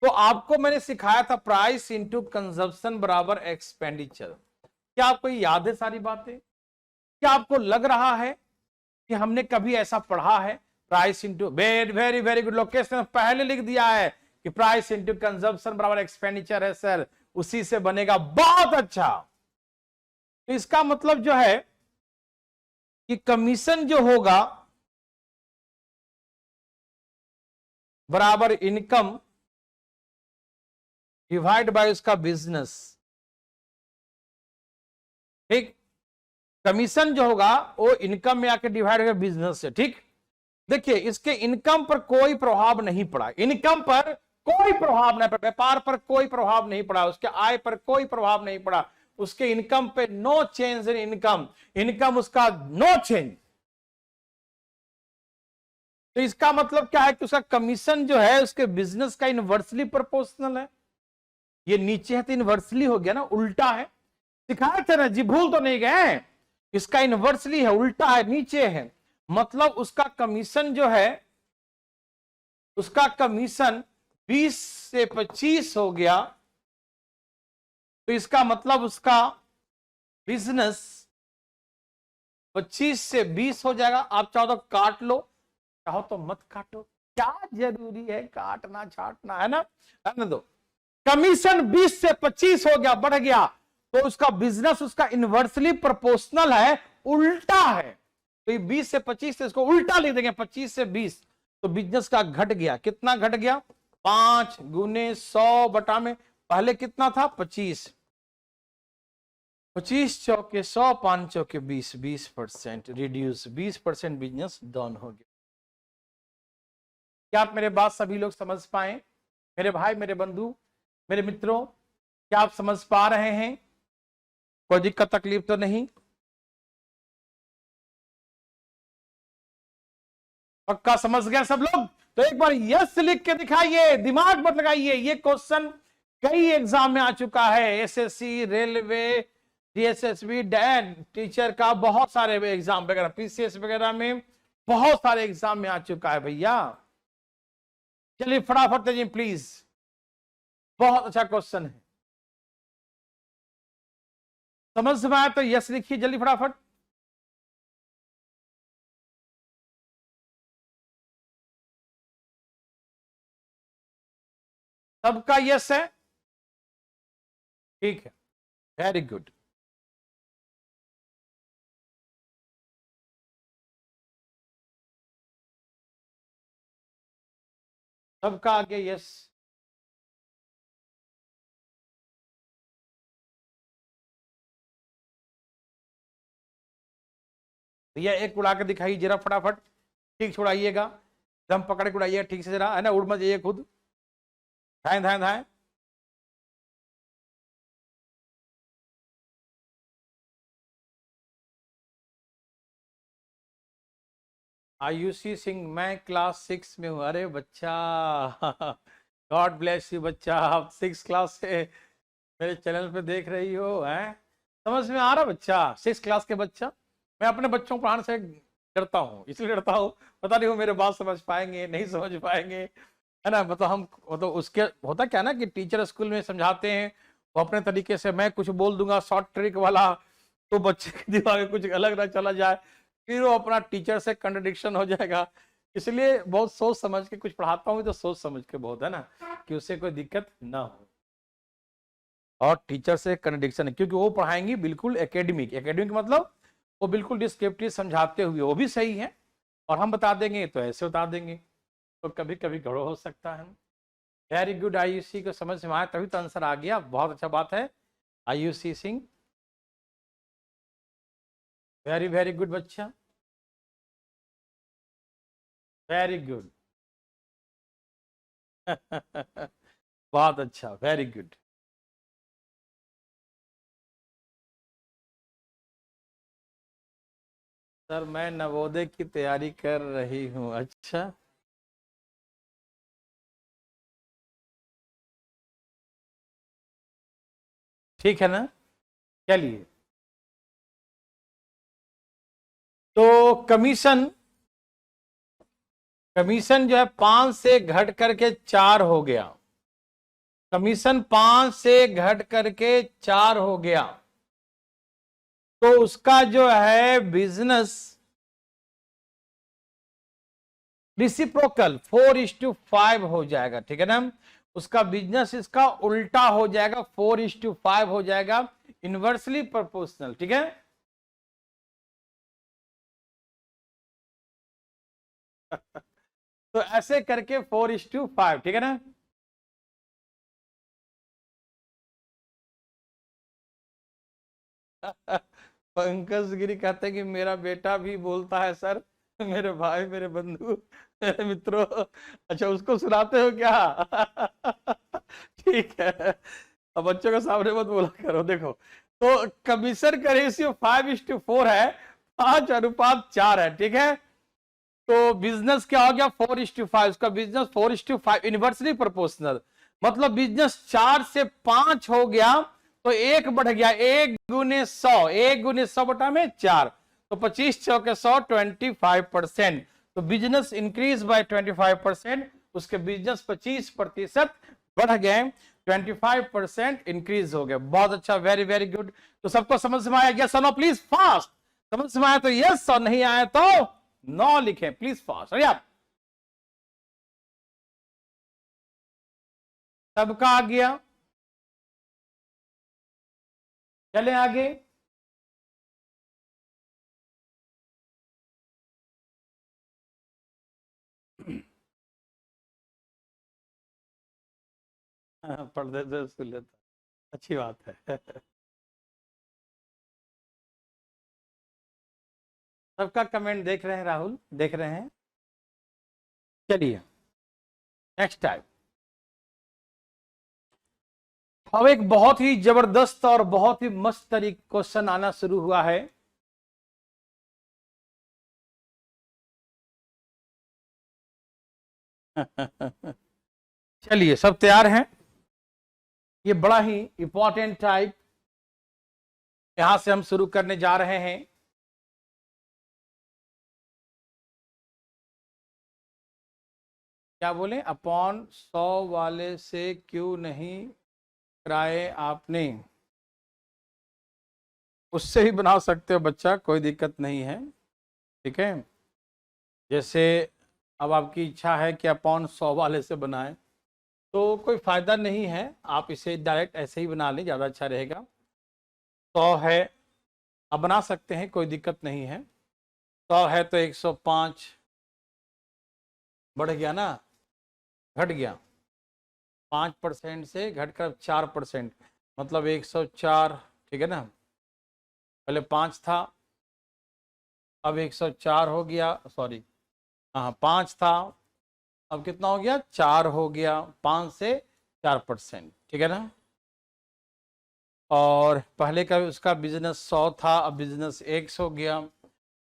तो आपको मैंने सिखाया था प्राइस इंटू कंजप्शन बराबर एक्सपेंडिचर। क्या आपको याद है सारी बातें? क्या आपको लग रहा है कि हमने कभी ऐसा पढ़ा है? Price into, very very very good, location पहले लिख दिया है कि प्राइस इंटू कंजप्शन बराबर एक्सपेंडिचर है सर, उसी से बनेगा। बहुत अच्छा। तो इसका मतलब जो है कि कमीशन जो होगा बराबर इनकम डिवाइड बाय उसका बिजनेस। ठीक, कमीशन जो होगा वो इनकम में आके डिवाइड होगा बिजनेस से। ठीक, देखिए इसके इनकम पर कोई प्रभाव नहीं पड़ा, इनकम पर कोई प्रभाव नहीं पड़ा, व्यापार पर कोई प्रभाव नहीं पड़ा, उसके आय पर कोई प्रभाव नहीं पड़ा, उसके इनकम पे no change in income, income उसका नो चेंज। तो इसका मतलब क्या है कि उसका कमीशन जो है उसके बिजनेस का इनवर्सली प्रोपोर्शनल है। ये नीचे है तो इनवर्सली हो गया ना, उल्टा है। सिखाए थे ना जी, भूल तो नहीं गए? इसका इनवर्सली है, उल्टा है, नीचे है। मतलब उसका कमीशन जो है, उसका कमीशन 20 से 25 हो गया, तो इसका मतलब उसका बिजनेस 25 से 20 हो जाएगा। आप चाहो तो काट लो, चाहो तो मत काटो, क्या जरूरी है काटना छाटना, है ना? रहने दो। कमीशन 20 से 25 हो गया, बढ़ गया, तो उसका बिजनेस उसका इनवर्सली प्रोपोर्शनल है, उल्टा है। तो 20 से 25 से इसको उल्टा लिख देंगे, 25 से 20, तो बिजनेस का घट गया। कितना घट गया? 5 गुने 100 बटा में पहले कितना था? 25, 25 चौके 100, 5 चौके 20, 20% रिड्यूस, 20% बिजनेस डाउन हो गया। क्या आप मेरे बात सभी लोग समझ पाए? मेरे भाई, मेरे बंधु, मेरे मित्रों, क्या आप समझ पा रहे हैं? कोई दिक्कत तकलीफ तो नहीं? पक्का समझ गया सब लोग? तो एक बार यस लिख के दिखाइए, दिमाग मत लगाइए। ये क्वेश्चन कई एग्जाम में आ चुका है, SSC, railway, DSSB, Dan teacher का, बहुत सारे एग्जाम वगैरह, पीसीएस वगैरह में बहुत सारे एग्जाम में आ चुका है भैया। चलिए फटाफट जी प्लीज, बहुत अच्छा क्वेश्चन है। समझ में आया तो यस लिखिए जल्दी फटाफट। सबका यस है, ठीक है, वेरी गुड। सबका आगे यस। भैया एक उड़ा के दिखाइए जरा फटाफट, ठीक छुड़ाइएगा, दम पकड़ के उड़ाइएगा ठीक से जरा, है ना, उड़ मत जाइए खुद, धाए धाए धाए। आयुषी सिंह, मैं क्लास 6 में हूँ। अरे बच्चा, गॉड ब्लेस यू बच्चा, आप 6 क्लास से मेरे चैनल पे देख रही हो, हैं? समझ में आ रहा बच्चा, 6 क्लास के बच्चा। मैं अपने बच्चों को पढ़ाने से डरता हूँ, इसलिए डरता हूँ, पता नहीं वो मेरे बात समझ पाएंगे नहीं समझ पाएंगे, है ना। मतलब हम मतलब उसके होता क्या ना कि टीचर स्कूल में समझाते हैं, वो अपने तरीके से, मैं कुछ बोल दूंगा शॉर्ट ट्रिक वाला, तो बच्चे के दिमाग में कुछ अलग ना चला जाए, फिर वो अपना टीचर से कंट्रडिक्शन हो जाएगा। इसलिए बहुत सोच समझ के कुछ पढ़ाता हूँ, तो सोच समझ के बहुत, है ना, कि उससे कोई दिक्कत ना हो। और टीचर से कंट्रडिक्शन है, क्योंकि वो पढ़ाएंगी बिल्कुल एकेडमिक, एकेडमिक मतलब वो बिल्कुल डिस्क्रिप्टिव समझाते हुए, वो भी सही है, और हम बता देंगे तो ऐसे बता देंगे, तो कभी कभी गड़बड़ हो सकता है। वेरी गुड आयुषी को समझ में आया, तभी तो आंसर आ गया, बहुत अच्छा बात है Ayushi Singh, very very good बच्चा, वेरी गुड। बहुत अच्छा, वेरी गुड। सर मैं नवोदय की तैयारी कर रही हूँ। अच्छा, ठीक है ना, चलिए। तो कमीशन, कमीशन जो है 5 से घट करके 4 हो गया, कमीशन 5 से घट करके 4 हो गया, तो उसका जो है बिजनेस रिसिप्रोकल 4:5 हो जाएगा, ठीक है ना। उसका बिजनेस इसका उल्टा हो जाएगा, 4:5 हो जाएगा, इनवर्सली प्रोपोर्शनल, ठीक है। तो ऐसे करके 4:5, ठीक है ना। पंकज गिरी कहते हैं कि मेरा बेटा भी बोलता है सर, मेरे भाई, मेरे बंधु, मेरे मित्रों। अच्छा, उसको सुनाते हो क्या? ठीक है, अब बच्चों के सामने मत बोला करो। देखो, तो कमीशन का रेशियो 5:4 है, 5:4 है, ठीक है। तो बिजनेस क्या हो गया, 4:5, उसका बिजनेस 4:5 इनवर्सली प्रोपोर्शनल, मतलब बिजनेस 4 से 5 हो गया, तो 1 बढ़ गया, 1 × 100, 1 × 100 बटा में 4, तो 25 चौके 100, 25%। तो बिजनेस इंक्रीज बाय 25%, उसके बिजनेस 25% बढ़ गए, 25% इंक्रीज हो गया। बहुत अच्छा, वेरी वेरी गुड। तो सबको समझ में आया? यस और नो प्लीज फास्ट। समझ में आया तो यस, और नहीं आया तो नो लिखें प्लीज फास्ट। अरे आप सबका आ गया, चले आगे। पढ़ देते सुन लेता, अच्छी बात है। सबका कमेंट देख रहे हैं राहुल, देख रहे हैं। चलिए नेक्स्ट टाइम, अब एक बहुत ही जबरदस्त और बहुत ही मस्त तरीके क्वेश्चन आना शुरू हुआ है। चलिए सब तैयार हैं, ये बड़ा ही इंपॉर्टेंट टाइप यहां से हम शुरू करने जा रहे हैं। क्या बोले, अपॉन 100 वाले से क्यों नहीं कराए आपने? उससे ही बना सकते हो बच्चा, कोई दिक्कत नहीं है, ठीक है। जैसे अब आपकी इच्छा है कि अपॉन 100 वाले से बनाएं, तो कोई फायदा नहीं है, आप इसे डायरेक्ट ऐसे ही बना लें, ज़्यादा अच्छा रहेगा। 100 है, अब बना सकते हैं, कोई दिक्कत नहीं है। 100 है तो 105 बढ़ गया ना, घट गया 5% से घटकर 4%, मतलब 104, ठीक है ना। पहले 5 था, अब 104 हो गया, सॉरी हाँ 5 था, अब कितना हो गया, 4 हो गया, 5 से 4%, ठीक है ना। और पहले का उसका बिजनेस 100 था, अब बिजनेस 100 हो गया,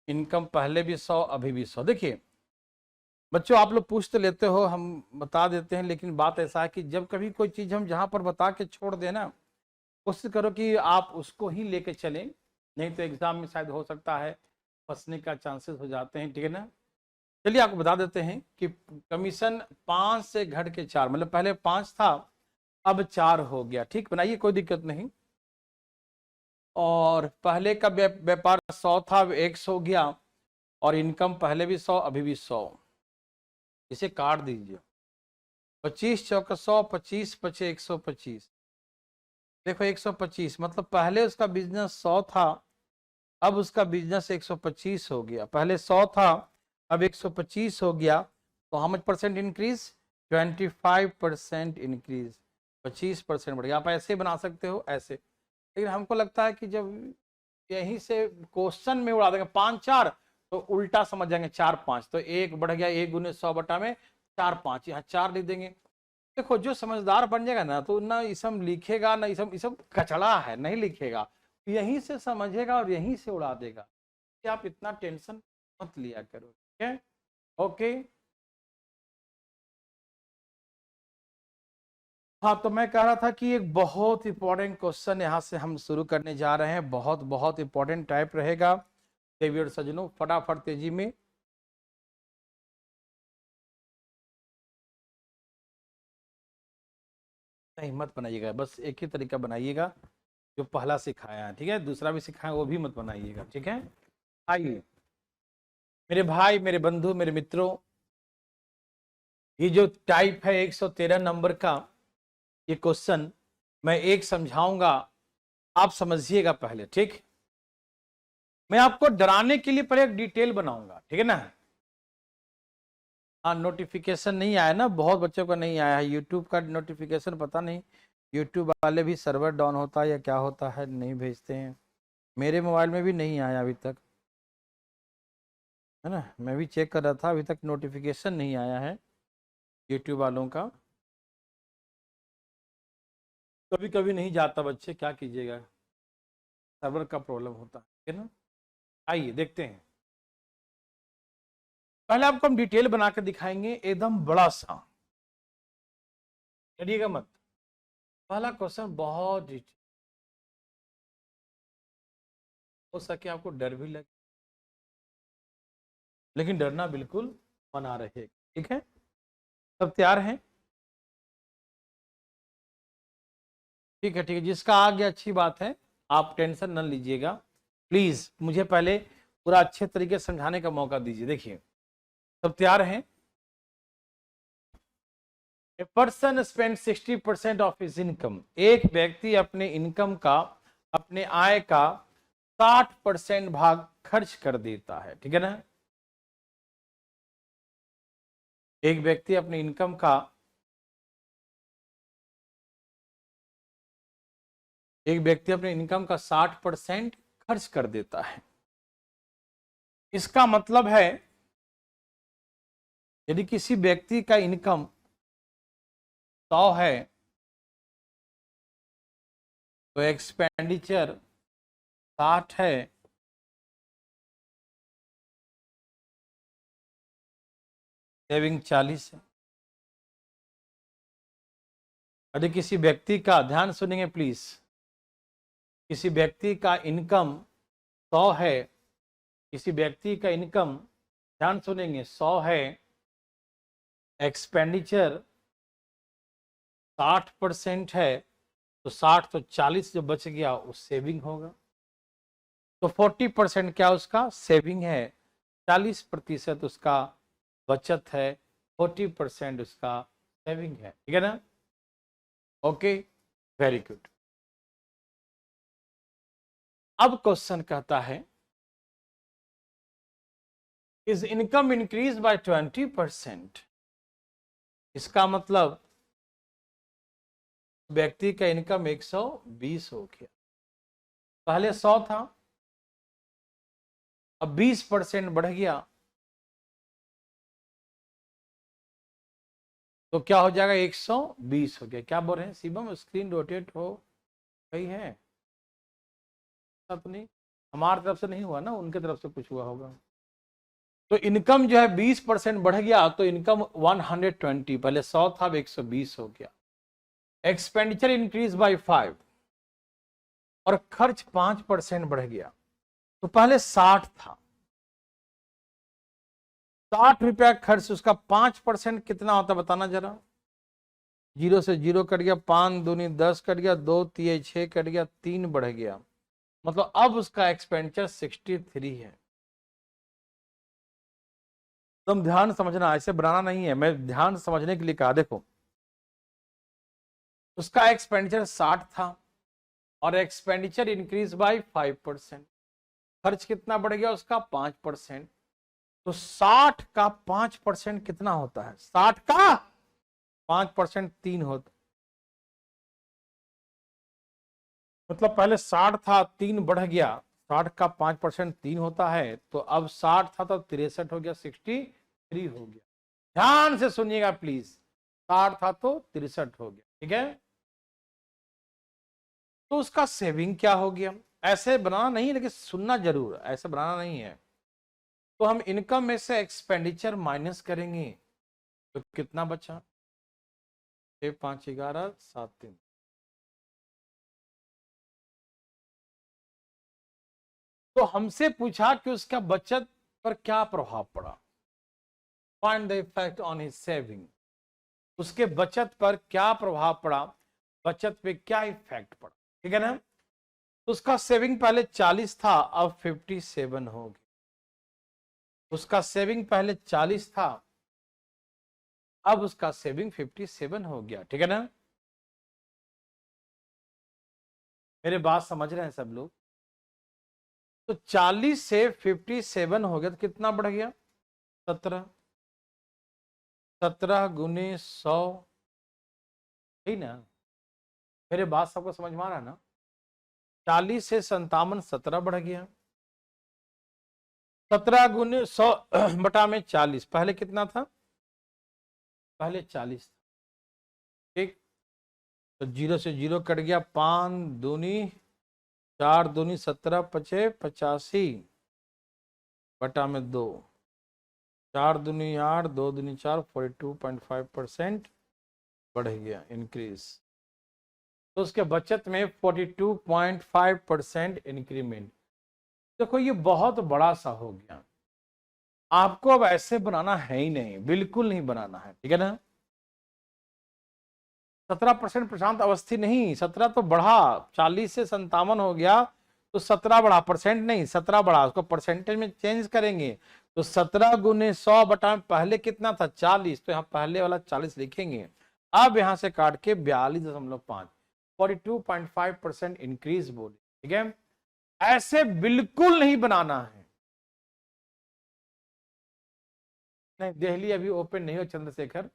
इनकम पहले भी 100 अभी भी 100। देखिए बच्चों, आप लोग पूछ तो लेते हो, हम बता देते हैं, लेकिन बात ऐसा है कि जब कभी कोई चीज़ हम जहाँ पर बता के छोड़ देना, कोशिश करो कि आप उसको ही लेके चलें, नहीं तो एग्जाम में शायद हो सकता है फंसने का चांसेस हो जाते हैं, ठीक है ना। चलिए आपको बता देते हैं कि कमीशन 5 से घट के 4, मतलब पहले 5 था अब 4 हो गया, ठीक, बनाइए कोई दिक्कत नहीं। और पहले का व्यापार 100 था, अब 100 हो गया, और इनकम पहले भी 100 अभी भी 100, इसे काट दीजिए। 25 चौका 100, 25 पचे 125, देखो 125, मतलब पहले उसका बिजनेस 100 था, अब उसका बिजनेस 125 हो गया। पहले 100 था, अब 125 हो गया, तो how much percent increase, 25% increase, 25% बढ़ गया। आप ऐसे बना सकते हो ऐसे, लेकिन हमको लगता है कि जब यहीं से क्वेश्चन में उड़ा देंगे 5 4, तो उल्टा समझ जाएंगे 4 5, तो 1 बढ़ गया, 1 गुने 100 बटा में 4 5, यहाँ 4 लिख देंगे। देखो जो समझदार बन जाएगा ना, तो ना इसम लिखेगा ना, इसम कचड़ा है नहीं लिखेगा, यहीं से समझेगा और यहीं से उड़ा देगा, कि आप इतना टेंशन मत लिया करो, ठीक है। ओके, हाँ तो मैं कह रहा था कि एक बहुत इंपॉर्टेंट क्वेश्चन यहाँ से हम शुरू करने जा रहे हैं, बहुत बहुत इंपॉर्टेंट टाइप रहेगा देवी और सज्जनों, फटाफट तेजी में। नहीं मत बनाइएगा, बस एक ही तरीका बनाइएगा जो पहला सिखाया है, ठीक है, दूसरा भी सिखाया वो भी मत बनाइएगा, ठीक है। आइए मेरे भाई, मेरे बंधु, मेरे मित्रों, ये जो टाइप है 113 नंबर का ये क्वेश्चन, मैं एक समझाऊंगा, आप समझिएगा पहले, ठीक। मैं आपको डराने के लिए पहले एक डिटेल बनाऊंगा, ठीक है ना। हाँ नोटिफिकेशन नहीं आया ना, बहुत बच्चों का नहीं आया है यूट्यूब का नोटिफिकेशन, पता नहीं यूट्यूब वाले भी सर्वर डाउन होता है या क्या होता है, नहीं भेजते हैं। मेरे मोबाइल में भी नहीं आया अभी तक, है ना, मैं भी चेक कर रहा था, अभी तक नोटिफिकेशन नहीं आया है यूट्यूब वालों का। कभी कभी नहीं जाता बच्चे, क्या कीजिएगा, सर्वर का प्रॉब्लम होता है ना। आइए देखते हैं, पहले आपको हम डिटेल बना के दिखाएंगे एकदम बड़ा सा, डरिएगा मत। पहला क्वेश्चन बहुत डिटेल, हो सके आपको डर भी लगे, लेकिन डरना बिल्कुल मना रहे, ठीक है। सब तैयार हैं, ठीक है ठीक है, जिसका आ गया अच्छी बात है, आप टेंशन न लीजिएगा, प्लीज मुझे पहले पूरा अच्छे तरीके से समझाने का मौका दीजिए। देखिए सब तैयार हैं। A person spend 60% of his income, एक व्यक्ति अपने इनकम का, अपने आय का 60% भाग खर्च कर देता है, ठीक है ना। एक व्यक्ति अपने इनकम का, एक व्यक्ति अपने इनकम का 60% खर्च कर देता है। इसका मतलब है यदि किसी व्यक्ति का इनकम 100 है, तो एक्सपेंडिचर 60 है, सेविंग 40 है। यदि किसी व्यक्ति का, ध्यान सुनेंगे प्लीज, किसी व्यक्ति का इनकम 100 है, किसी व्यक्ति का इनकम, ध्यान सुनेंगे, 100 है, एक्सपेंडिचर 60% है, तो 60 तो 40 जो बच गया वो सेविंग होगा, तो 40% क्या उसका सेविंग है, 40% उसका बचत है, 40% उसका सेविंग है, ठीक है ना। Okay, very good. अब क्वेश्चन कहता है इज इनकम इंक्रीज बाय 20%। इसका मतलब व्यक्ति का इनकम 120 हो गया। पहले 100 था, अब 20% बढ़ गया, तो क्या हो जाएगा? 120 हो गया। क्या बोल रहे हैं शिवम? स्क्रीन रोटेट हो गई है? नहीं, हमारी तरफ से नहीं हुआ ना, उनके तरफ से कुछ हुआ होगा। तो इनकम जो है 20% बढ़ गया, तो इनकम 120, पहले 100 था, अब 120 हो गया। एक्सपेंडिचर इंक्रीज बाय 5 और खर्च 5% बढ़ गया। तो पहले 60 था, 60 रुपया खर्च, उसका 5% कितना होता बताना जरा। 0 से 0 कट गया, 5 दूनी 10 कट गया, 2 तिये 6 कट गया, 3 बढ़ गया, मतलब अब उसका एक्सपेंडिचर 63 है। तुम ध्यान समझना, ऐसे बनाना नहीं है, मैं ध्यान समझने के लिए कहा। देखो, उसका एक्सपेंडिचर 60 था और एक्सपेंडिचर इंक्रीज बाय 5%। खर्च कितना बढ़ गया उसका? 5%। तो 60 का 5% कितना होता है? 60 का 5% 3 होता, मतलब पहले 60 था, 3 बढ़ गया, 60 का 5% 3 होता है, तो अब 60 था तो 63 हो गया, 63 हो गया। ध्यान से सुनिएगा प्लीज, 60 था तो 63 हो गया, ठीक है। तो उसका सेविंग क्या हो गया? ऐसे बनाना नहीं, लेकिन सुनना जरूर, ऐसे बनाना नहीं है। तो हम इनकम में से एक्सपेंडिचर माइनस करेंगे, तो कितना बचा? 6 5 11 7 3। तो हमसे पूछा कि उसका बचत पर क्या प्रभाव पड़ा। Find the effect on his saving. उसके बचत पर क्या प्रभाव पड़ा, बचत पे क्या इफेक्ट पड़ा, ठीक है ना। तो उसका सेविंग पहले 40 था, अब 57 हो गया। उसका सेविंग पहले 40 था, अब उसका सेविंग 57 हो गया, ठीक है ना। मेरे बात समझ रहे हैं सब लोग? तो 40 से 57 हो गया, तो कितना बढ़ गया? 17। 17 गुने 100, ठीक ना। मेरे बात सबको समझ में आ रहा है ना? 40 से 57, 17 बढ़ गया। 17 गुने 100 बटा में 40, पहले कितना था? पहले 40 था, ठीक। तो 0 से 0 कट गया, 5 दूनी 4 दूनी 17 पचे 85 बटा में 2, 4 दूनी 8 2 दूनी 4, 42.5% बढ़ गया, इंक्रीज। तो उसके बचत में 42.5% इंक्रीमेंट। देखो ये बहुत बड़ा सा हो गया, आपको अब ऐसे बनाना है ही नहीं, बिल्कुल नहीं बनाना है, ठीक है ना। 17% प्रशांत अवस्थी नहीं, 17 तो बढ़ा, 40 से 57 हो गया, तो 17 बढ़ा, परसेंट नहीं 17 बढ़ा, उसको परसेंटेज में चेंज करेंगे। तो 17 गुने 100 बटा में पहले कितना था? 40, तो यहाँ पहले वाला 40 लिखेंगे। अब यहां से काट के 42.5, 42.5% इंक्रीज बोले, ठीक है। ऐसे बिल्कुल नहीं बनाना है। नहीं, दिल्ली अभी ओपन नहीं हो चंद्रशेखर,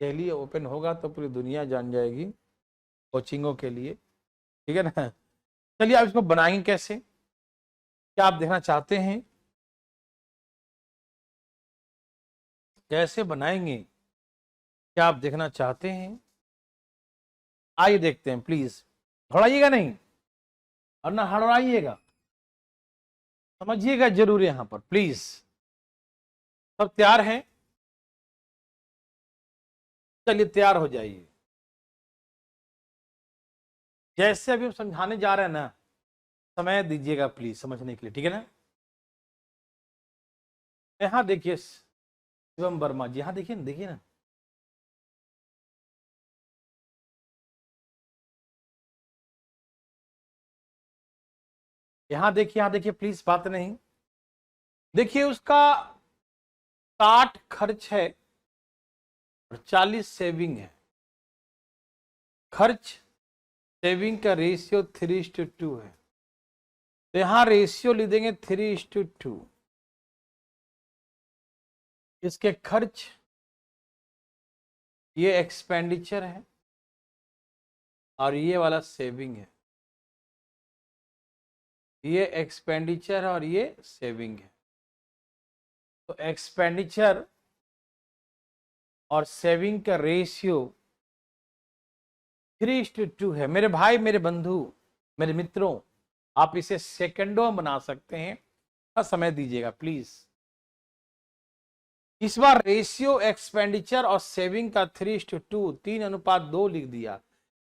दिल्ली ओपन होगा तो पूरी दुनिया जान जाएगी कोचिंगों के लिए, ठीक है ना। चलिए आप इसको बनाएंगे कैसे, क्या आप देखना चाहते हैं? कैसे बनाएंगे, क्या आप देखना चाहते हैं? आइए देखते हैं, प्लीज हड़ाइएगा नहीं और ना हड़ाइएगा, समझिएगा जरूर यहां पर प्लीज। सब तैयार हैं? चलिए तैयार हो जाइए। जैसे अभी हम समझाने जा रहे हैं ना, समय दीजिएगा प्लीज समझने के लिए, ठीक है ना। यहां देखिए शिवम वर्मा जी, यहां देखिए ना, देखिए ना। यहां देखिए प्लीज, बात नहीं। देखिए उसका 60 खर्च है और 40 सेविंग है। खर्च सेविंग का रेशियो 3:2 है, तो यहां रेशियो लिख देंगे 3:2। इसके खर्च, ये एक्सपेंडिचर है और ये वाला सेविंग है। ये एक्सपेंडिचर और ये सेविंग है। तो एक्सपेंडिचर और सेविंग का रेशियो 3:2 है। मेरे भाई, मेरे बंधु, मेरे मित्रों, आप इसे सेकंडों में बना सकते हैं। समय दीजिएगा प्लीज। इस बार रेशियो एक्सपेंडिचर और सेविंग का 3:2, 3:2 लिख दिया।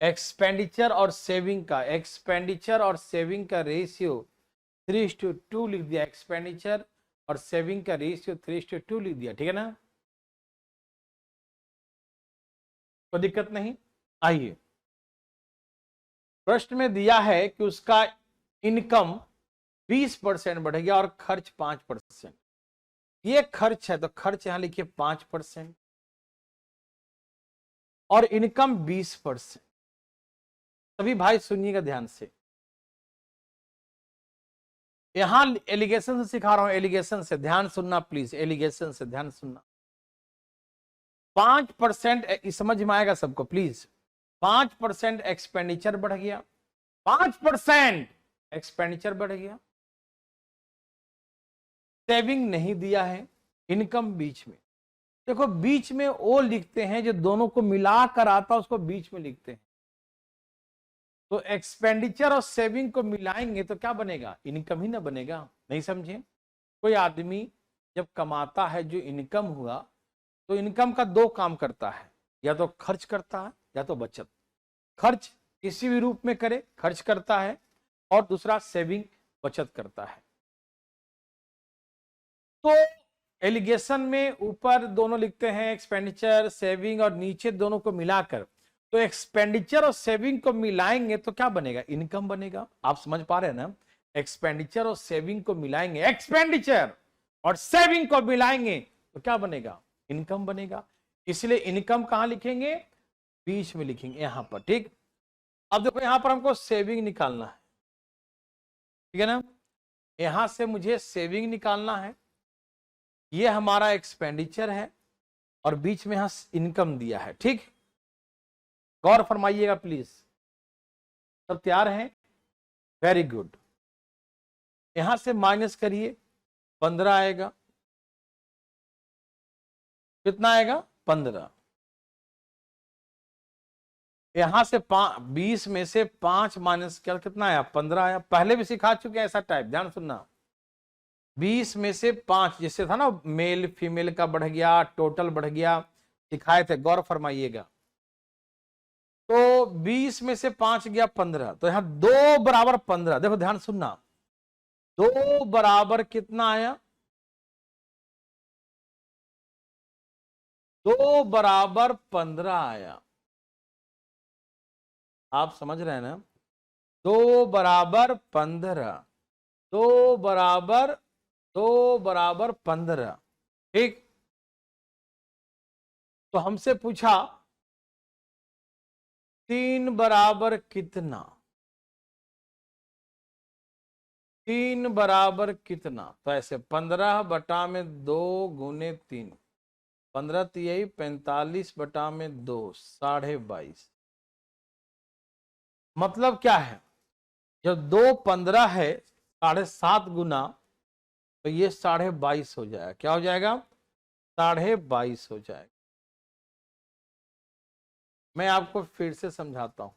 एक्सपेंडिचर और सेविंग का, एक्सपेंडिचर और सेविंग का रेशियो 3:2 लिख दिया। एक्सपेंडिचर और सेविंग का रेशियो 3:2 लिख दिया। ठीक है ना, कोई दिक्कत नहीं। आइए, प्रश्न में दिया है कि उसका इनकम 20% बढ़ गया और खर्च 5%। ये खर्च है तो खर्च यहां लिखिए 5% और इनकम 20%। सभी भाई सुनिएगा ध्यान से, यहां एलिगेशन से सिखा रहा हूं, एलिगेशन से ध्यान सुनना प्लीज, एलिगेशन से ध्यान सुनना। 5% समझ में आएगा सबको प्लीज। 5% एक्सपेंडिचर बढ़ गया, 5% एक्सपेंडिचर बढ़ गया। सेविंग नहीं दिया है, इनकम बीच में। देखो बीच में वो लिखते हैं जो दोनों को मिलाकर आता है, उसको बीच में लिखते हैं। तो एक्सपेंडिचर और सेविंग को मिलाएंगे तो क्या बनेगा? इनकम ही ना बनेगा। नहीं समझे? कोई आदमी जब कमाता है, जो इनकम हुआ, तो इनकम का दो काम करता है, या तो खर्च करता है या तो बचत। खर्च किसी भी रूप में करे, खर्च करता है, और दूसरा सेविंग, बचत करता है। तो एलिगेशन में ऊपर दोनों लिखते हैं एक्सपेंडिचर सेविंग, और नीचे दोनों को मिलाकर। तो एक्सपेंडिचर और सेविंग को मिलाएंगे तो क्या बनेगा? इनकम बनेगा। आप समझ पा रहे हैं ना? एक्सपेंडिचर और सेविंग को मिलाएंगे, एक्सपेंडिचर और सेविंग को मिलाएंगे तो क्या बनेगा? इनकम बनेगा। इसलिए इनकम कहां लिखेंगे? बीच में लिखेंगे, यहां पर। ठीक, अब देखो यहां पर हमको सेविंग निकालना है, ठीक है ना? यहां से मुझे सेविंग निकालना है। ये हमारा एक्सपेंडिचर है और बीच में यहां इनकम दिया है। ठीक, गौर फरमाइएगा प्लीज। सब तैयार हैं? Very good. यहां से माइनस करिए, 15 आएगा। कितना आएगा? 15। यहां से 20 में से 5 माइनस कर कितना आया? 15 आया। पहले भी सिखा चुके हैं ऐसा टाइप, ध्यान सुनना। 20 में से 5, जैसे था ना मेल फीमेल का बढ़ गया, टोटल बढ़ गया, सिखाए थे, गौर फरमाइएगा। तो 20 में से 5 गया 15, तो यहां 2 बराबर 15। देखो ध्यान सुनना, 2 बराबर कितना आया? 2 बराबर 15 आया। आप समझ रहे हैं ना? 2 बराबर 15, 2 बराबर 15। ठीक, तो हमसे पूछा 3 बराबर कितना? 3 बराबर कितना? तो ऐसे 15 बटा में 2 गुने 3, 15 तिहाई 45 बटा में 2, 22.5। मतलब क्या है? जब 2 15 है, 7.5 गुना, तो ये 22.5 हो जाएगा। क्या हो जाएगा? 22.5 हो जाएगा। मैं आपको फिर से समझाता हूं।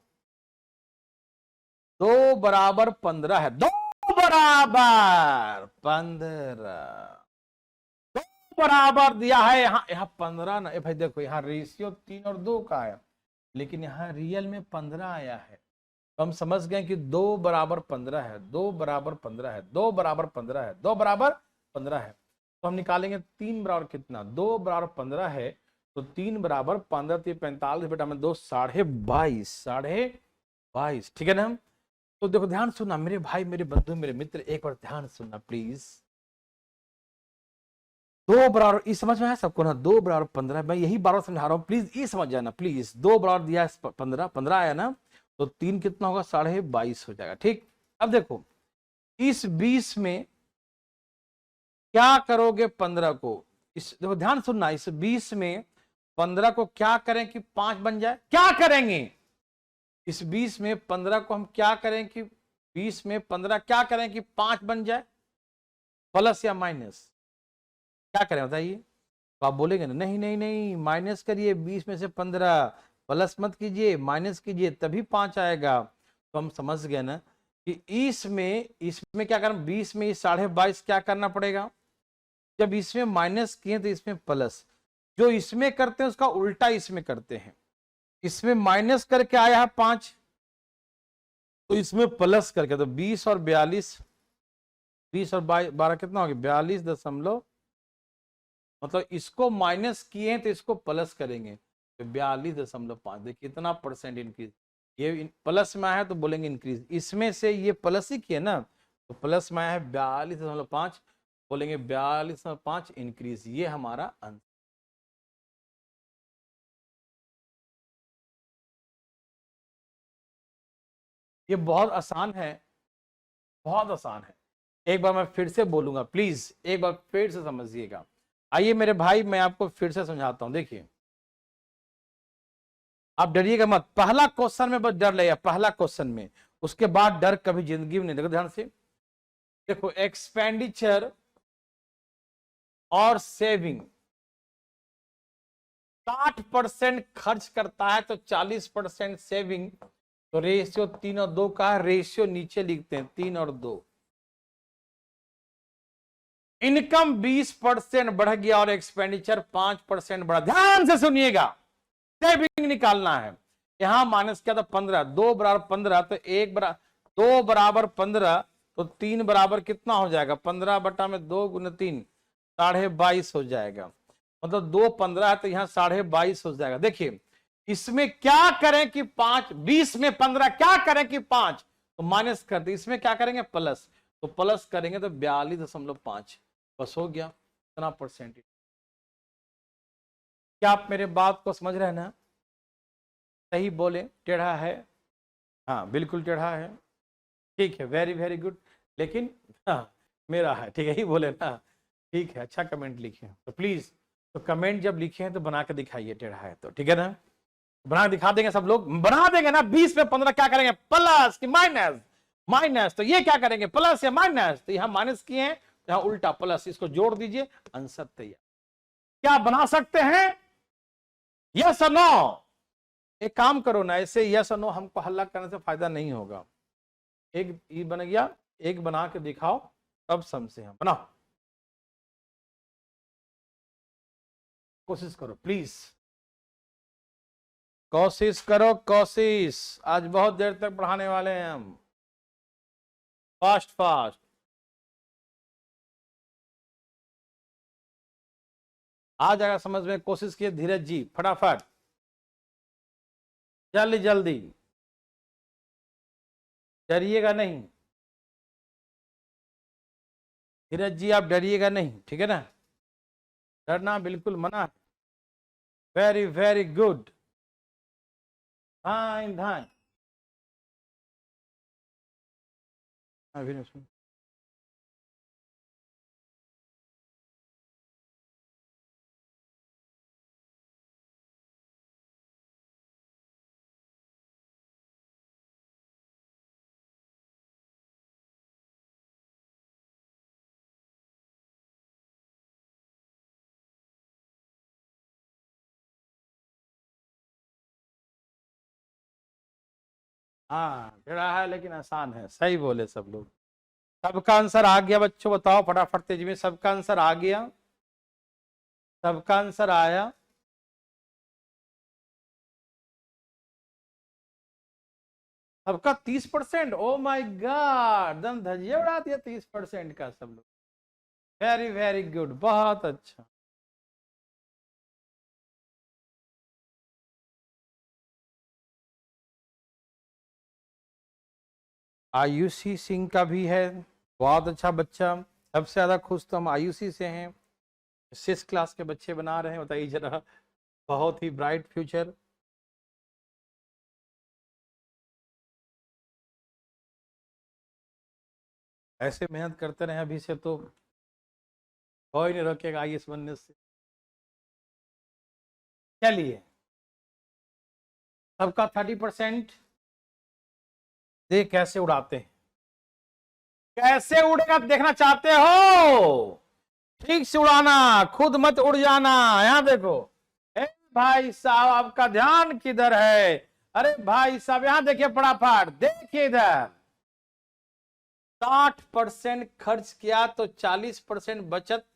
2 बराबर 15 है, 2 बराबर 15, 2 बराबर दिया है। यहाँ 15 ना, भाई देखो यहाँ रेशियो 3 और 2 का है, लेकिन यहाँ रियल में 15 आया है। तो हम समझ गए कि 2 बराबर 15 है, 2 बराबर 15 है, 2 बराबर 15 है, 2 बराबर 15 है। तो हम निकालेंगे 3 बराबर कितना? 2 बराबर 15 है, तो 3 बराबर 15 45 बेटा में 2, 22.5, 22.5। ठीक है ना? तो देखो ध्यान सुनना मेरे भाई, मेरे बंधु, मेरे मित्र, एक बार ध्यान सुनना प्लीज। 2 बराबर, इस समझ में है सबको ना, 2 बराबर 15, मैं यही बार समझा रहा हूँ, प्लीज ये समझ जाना प्लीज। 2 बराबर दिया है 15, 15 आया ना, तो 3 कितना होगा, 22.5 हो जाएगा। ठीक, अब देखो इस 20 में क्या करोगे 15 को, इस देखो ध्यान सुनना, इस 20 में 15 को क्या करें कि 5 बन जाए, क्या करेंगे इस 20 में 15 को हम क्या करें कि 20 में 15 क्या करें कि 5 बन जाए, प्लस या माइनस, क्या करें बताइए। तो आप बोलेंगे ना नहीं नहीं नहीं माइनस करिए, 20 में से 15, प्लस मत कीजिए, माइनस कीजिए तभी 5 आएगा। तो हम समझ गए ना कि इसमें क्या करना, 20 में 22.5 क्या करना पड़ेगा, जब इसमें माइनस किए तो इसमें प्लस, जो इसमें करते हैं उसका उल्टा इसमें करते हैं, इसमें माइनस करके आया है 5 तो इसमें प्लस करके, तो 20 और 42, 20 और 12 कितना हो गया 42 मतलब इसको माइनस किए हैं तो इसको प्लस करेंगे तो 42.5, देखिए कितना परसेंट इंक्रीज, ये प्लस में आया है तो बोलेंगे इंक्रीज, इसमें से ये प्लस ही किए ना तो प्लस में आया है 42.5, बोलेंगे 42.5 इंक्रीज, ये हमारा आंसर। ये बहुत आसान है, बहुत आसान है, एक बार मैं फिर से बोलूंगा, प्लीज एक बार फिर से समझिएगा। आइए मेरे भाई मैं आपको फिर से समझाता हूं, देखिए आप डरिएगा मत, पहला क्वेश्चन में बस डर लेगा, पहला क्वेश्चन में, उसके बाद डर कभी जिंदगी में नहीं। देखो ध्यान से, देखो एक्सपेंडिचर और सेविंग 60% खर्च करता है तो 40% सेविंग, तो रेशियो 3 और 2 का है, रेशियो नीचे लिखते हैं 3 और 2। इनकम 20% बढ़ गया और एक्सपेंडिचर 5% बढ़ा, ध्यान से सुनिएगा, सेविंग निकालना है, यहां माइनस क्या था 15, 2 बराबर 15 तो 1 बराबर 2 बराबर 15 तो 3 बराबर कितना हो जाएगा, 15 बटा में 2 गुने 3 22.5 हो जाएगा, मतलब 2 15 है तो यहां 22.5 हो जाएगा। देखिए इसमें क्या करें कि 5, 20 में 15 क्या करें कि 5, तो माइनस कर दे, इसमें क्या करेंगे प्लस, तो प्लस करेंगे तो 42.5, बस हो गया इतना परसेंट। क्या आप मेरे बात को समझ रहे हैं ना, सही बोले टेढ़ा है, हाँ बिल्कुल टेढ़ा है, ठीक है वेरी वेरी गुड, लेकिन हाँ मेरा है, ठीक है ही बोले ना, ठीक है अच्छा कमेंट लिखे तो प्लीज, तो कमेंट जब लिखे हैं तो बना के दिखाइए टेढ़ा है तो, ठीक है ना, बना दिखा देंगे सब लोग, बना देंगे ना। 20 में 15 क्या करेंगे प्लस कि माइनस, माइनस तो ये क्या करेंगे प्लस या माइनस, तो यहां माइनस किए हैं तो यहां उल्टा प्लस, इसको जोड़ दीजिए आंसर तैयार। क्या बना सकते हैं, यस और नो, एक काम करो ना ऐसे यस और नो हमको हल्ला करने से फायदा नहीं होगा, एक ई बन गया, एक बना के दिखाओ तब समझे हम, बनाओ कोशिश करो प्लीज, कोशिश करो कोशिश, आज बहुत देर तक पढ़ाने वाले हैं हम, फास्ट फास्ट, आ जाएगा समझ में, कोशिश किए धीरज जी फटाफट, जल्दी जल्दी, डरिएगा नहीं धीरज जी, आप डरिएगा नहीं, ठीक है ना, डरना बिल्कुल मना है, वेरी वेरी गुड, धान धान, अभी नहीं सुन, हाँ टेढ़ा है लेकिन आसान है, सही बोले सब लोग, सबका आंसर आ गया बच्चों, बताओ फटाफट तेजी में, सबका आंसर आ गया, सबका आंसर आया, सबका 30%, ओ माय गॉड, दम धजिए उड़ा दिया 30% का सब लोग, वेरी वेरी गुड, बहुत अच्छा। आयुषी सिंह का भी है, बहुत अच्छा बच्चा, सबसे ज्यादा खुश तो हम आयुषी से हैं, 6 क्लास के बच्चे बना रहे हैं, बताइए जरा, बहुत ही ब्राइट फ्यूचर। ऐसे मेहनत करते रहे अभी से तो कोई नहीं रोकेगा आईएएस बनने से। चलिए, सबका 30%। देख कैसे उड़ाते हैं, कैसे उड़ेगा देखना चाहते हो? ठीक से उड़ाना, खुद मत उड़ जाना। यहां देखो, ए भाई साहब आपका ध्यान किधर है? अरे भाई साहब यहां देखिए, फटाफट देखिए इधर। 60% खर्च किया तो 40% बचत,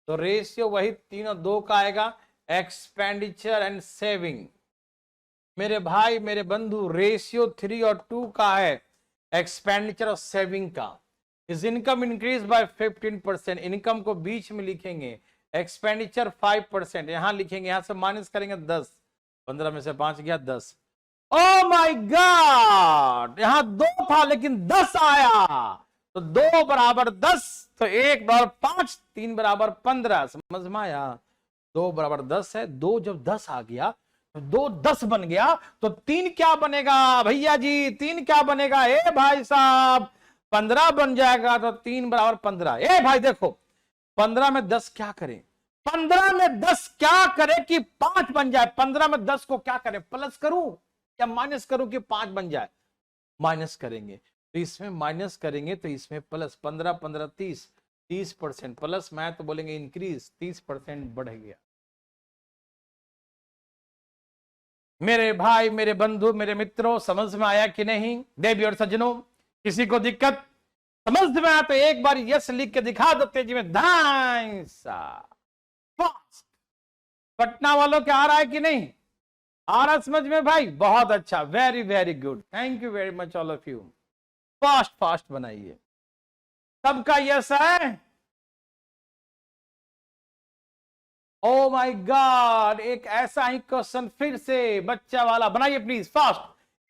तो रेशियो वही 3 और 2 का आएगा, एक्सपेंडिचर एंड सेविंग। मेरे भाई मेरे बंधु, रेशियो 3 और 2 का है, एक्सपेंडिचर और सेविंग का। Is income increase by 15%, income को बीच में लिखेंगे, एक्सपेंडिचर 5%, यहां लिखेंगे, यहां से माइनस करेंगे 10, 15 में से 5 गया 10। ओ माय गॉड, यहां 2 था लेकिन 10 आया, तो 2 बराबर 10, तो 1 बराबर 5, 3 बराबर 15, समझ में आया? 2 बराबर 10 है, 2 जब 10 आ गया तो 2 10 बन गया, तो 3 क्या बनेगा भैया जी? 3 क्या बनेगा ए भाई साहब? 15 बन जाएगा, तो 3 बराबर 15। ए भाई देखो, 15 में 10 क्या करें? 15 में 10 क्या करें कि 5 बन जाए? 15 में 10 को क्या करें, प्लस करूं या माइनस करूं कि 5 बन जाए? माइनस करेंगे, तो इसमें माइनस करेंगे तो इसमें प्लस। 15 15 30, 30% प्लस, मैं तो बोलेंगे इंक्रीज, 30% बढ़ गया। मेरे भाई मेरे बंधु मेरे मित्रों, समझ में आया कि नहीं? देवी और सज्जनों, किसी को दिक्कत समझ में आया तो एक बार यस लिख के दिखा दो तेजी में। फास्ट। पटना वालों के आ रहा है कि नहीं? आ रहा समझ में भाई? बहुत अच्छा, very very good, thank you very much all of you. Fast fast बनाइए, सबका यस है? ओ माय गॉड, एक ऐसा ही क्वेश्चन फिर से बच्चा वाला बनाइए प्लीज फास्ट।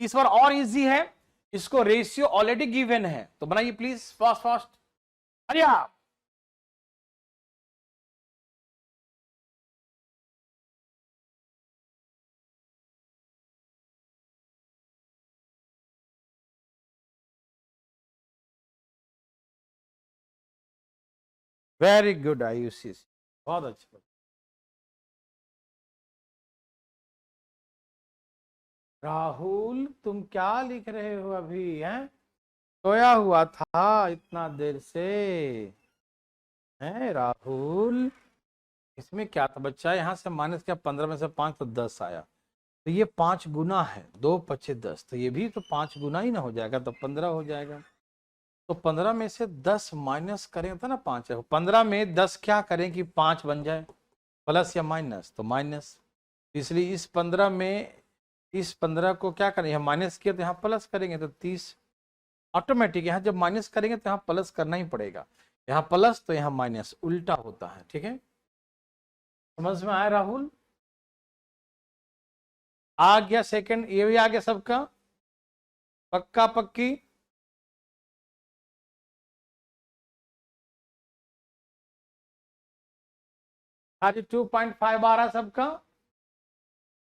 इस बार और इजी है, इसको रेशियो ऑलरेडी गिवन है, तो बनाइए प्लीज फास्ट फास्ट। अरे आप वेरी गुड आयुषी, बहुत अच्छा। राहुल तुम क्या लिख रहे हो अभी? हैं, सोया हुआ था इतना देर से? हैं राहुल, इसमें क्या था बच्चा? यहां से माइनस किया, 15 में से 5 तो 10 आया, तो ये 5 गुना है, 2 पचे 10, तो ये भी तो 5 गुना ही ना हो जाएगा, तो 15 हो जाएगा। तो 15 में से 10 माइनस करें था ना 5 है, 15 में 10 क्या करें कि 5 बन जाए, प्लस या माइनस? तो माइनस, इसलिए इस 15 में, इस 15 को क्या करें, यहाँ माइनस किया तो यहाँ प्लस करेंगे, तो 30 ऑटोमेटिक। यहाँ जब माइनस करेंगे तो यहाँ प्लस करना ही पड़ेगा, यहाँ प्लस तो यहाँ माइनस, उल्टा होता है, ठीक है? समझ में आया राहुल? आ गया सेकंड, ये भी आ गया सबका? पक्का पक्की? 32.5 आ रहा है सबका?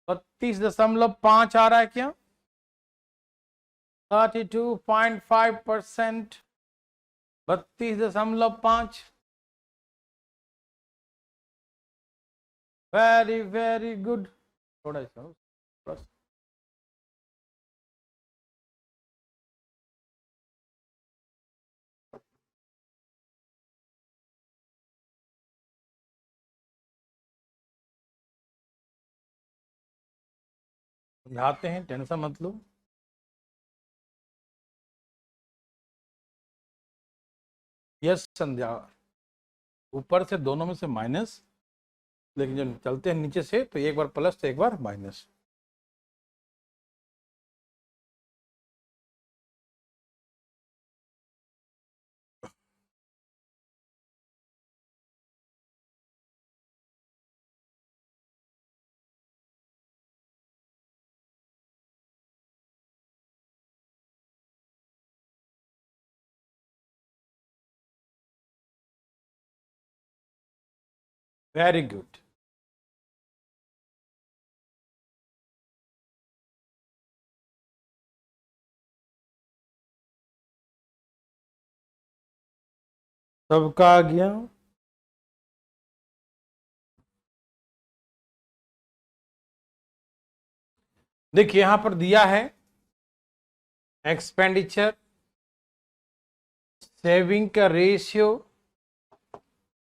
32.5 आ रहा है क्या? 32.5%, 32.5। Very very good. थोड़ा सा समझाते हैं, टेंशन मत लो। यस संध्या, ऊपर से दोनों में से माइनस, लेकिन जब चलते हैं नीचे से तो एक बार प्लस तो एक बार माइनस। Very good. सबका आ गया। देखिए यहां पर दिया है एक्सपेंडिचर सेविंग का रेशियो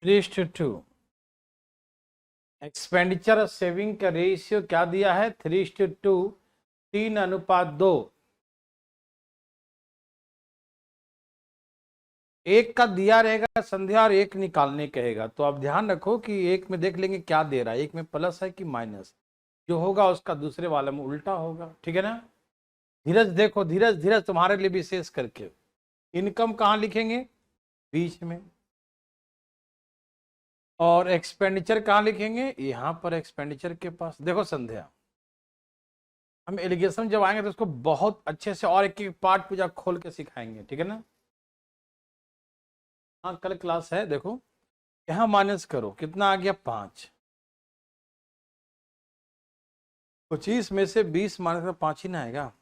3:2। एक्सपेंडिचर और सेविंग का रेशियो क्या दिया है? 3:2, 3:2। एक का दिया रहेगा संध्या और एक निकालने कहेगा, तो आप ध्यान रखो कि एक में देख लेंगे क्या दे रहा है, एक में प्लस है कि माइनस। जो होगा उसका दूसरे वाले में उल्टा होगा, ठीक है ना। धीरज देखो, धीरज धीरज तुम्हारे लिए विशेष करके। इनकम कहाँ लिखेंगे? बीच में। और एक्सपेंडिचर कहाँ लिखेंगे? यहां पर एक्सपेंडिचर के पास। देखो संध्या, हम एलिगेशन जब आएंगे तो उसको बहुत अच्छे से और एक एक पार्ट पूजा खोल के सिखाएंगे, ठीक है ना। हाँ कल क्लास है। देखो यहां माइनस करो, कितना आ गया? 5। 25 में से 20 माइनस का 5 ही ना आएगा।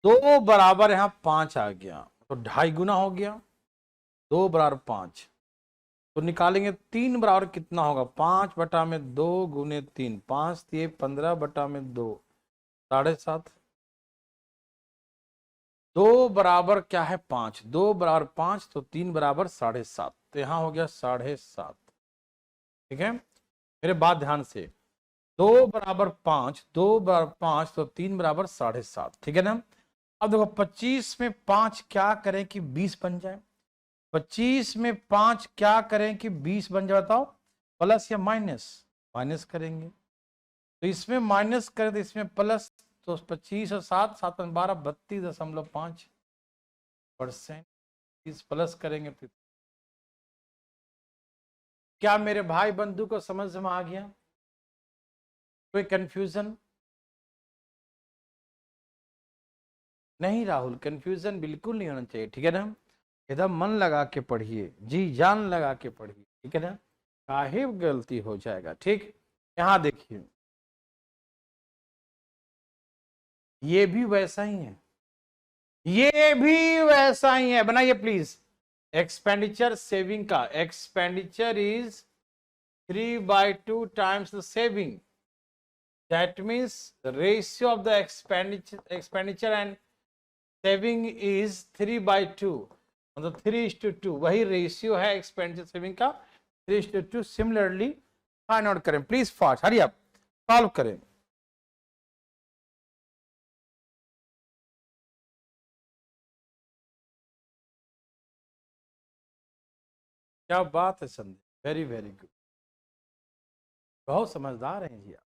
2 बराबर यहां 5 आ गया, तो 2.5 गुना हो गया। 2 बराबर 5, तो निकालेंगे 3 बराबर कितना होगा? 5/2 गुने 3, 5 दिए 15/2, 7.5। 2 बराबर क्या है? 5। 2 बराबर 5, तो 3 बराबर 7.5, तो यहां हो गया 7.5। ठीक है, मेरे बात ध्यान से। 2 बराबर 5, 2 बराबर 5, तो 3 बराबर 7.5, ठीक है ना। अब देखो 25 में 5 क्या करें कि 20 बन जाए? 25 में 5 क्या करें कि 20 बन जाए? बताओ, प्लस या माइनस? माइनस करेंगे, तो इसमें माइनस करें तो इसमें प्लस, तो 25 और 7, 7 और 12, 32.5%। इस प्लस करेंगे तो क्या मेरे भाई बंधु को समझ में आ गया? कोई कंफ्यूजन नहीं? राहुल, कंफ्यूजन बिल्कुल नहीं होना चाहिए, ठीक है ना। एकदम मन लगा के पढ़िए, जी जान लगा के पढ़िए, ठीक है ना। काहे गलती हो जाएगा, ठीक। यहां देखिए, ये भी वैसा ही है, ये भी वैसा ही है। बनाइए प्लीज। एक्सपेंडिचर सेविंग का, expenditure is 3/2 times the saving. That means ratio of the expenditure and saving is 3/2, मतलब 3:2। वही रेशियो है एक्सपेंडिचर सेविंग का, 3:2। सिमिलरली फाइंड आउट करें प्लीज, फास्ट हरी आप सॉल्व करें। क्या बात है संदीप, वेरी वेरी गुड, बहुत समझदार हैं जी आप।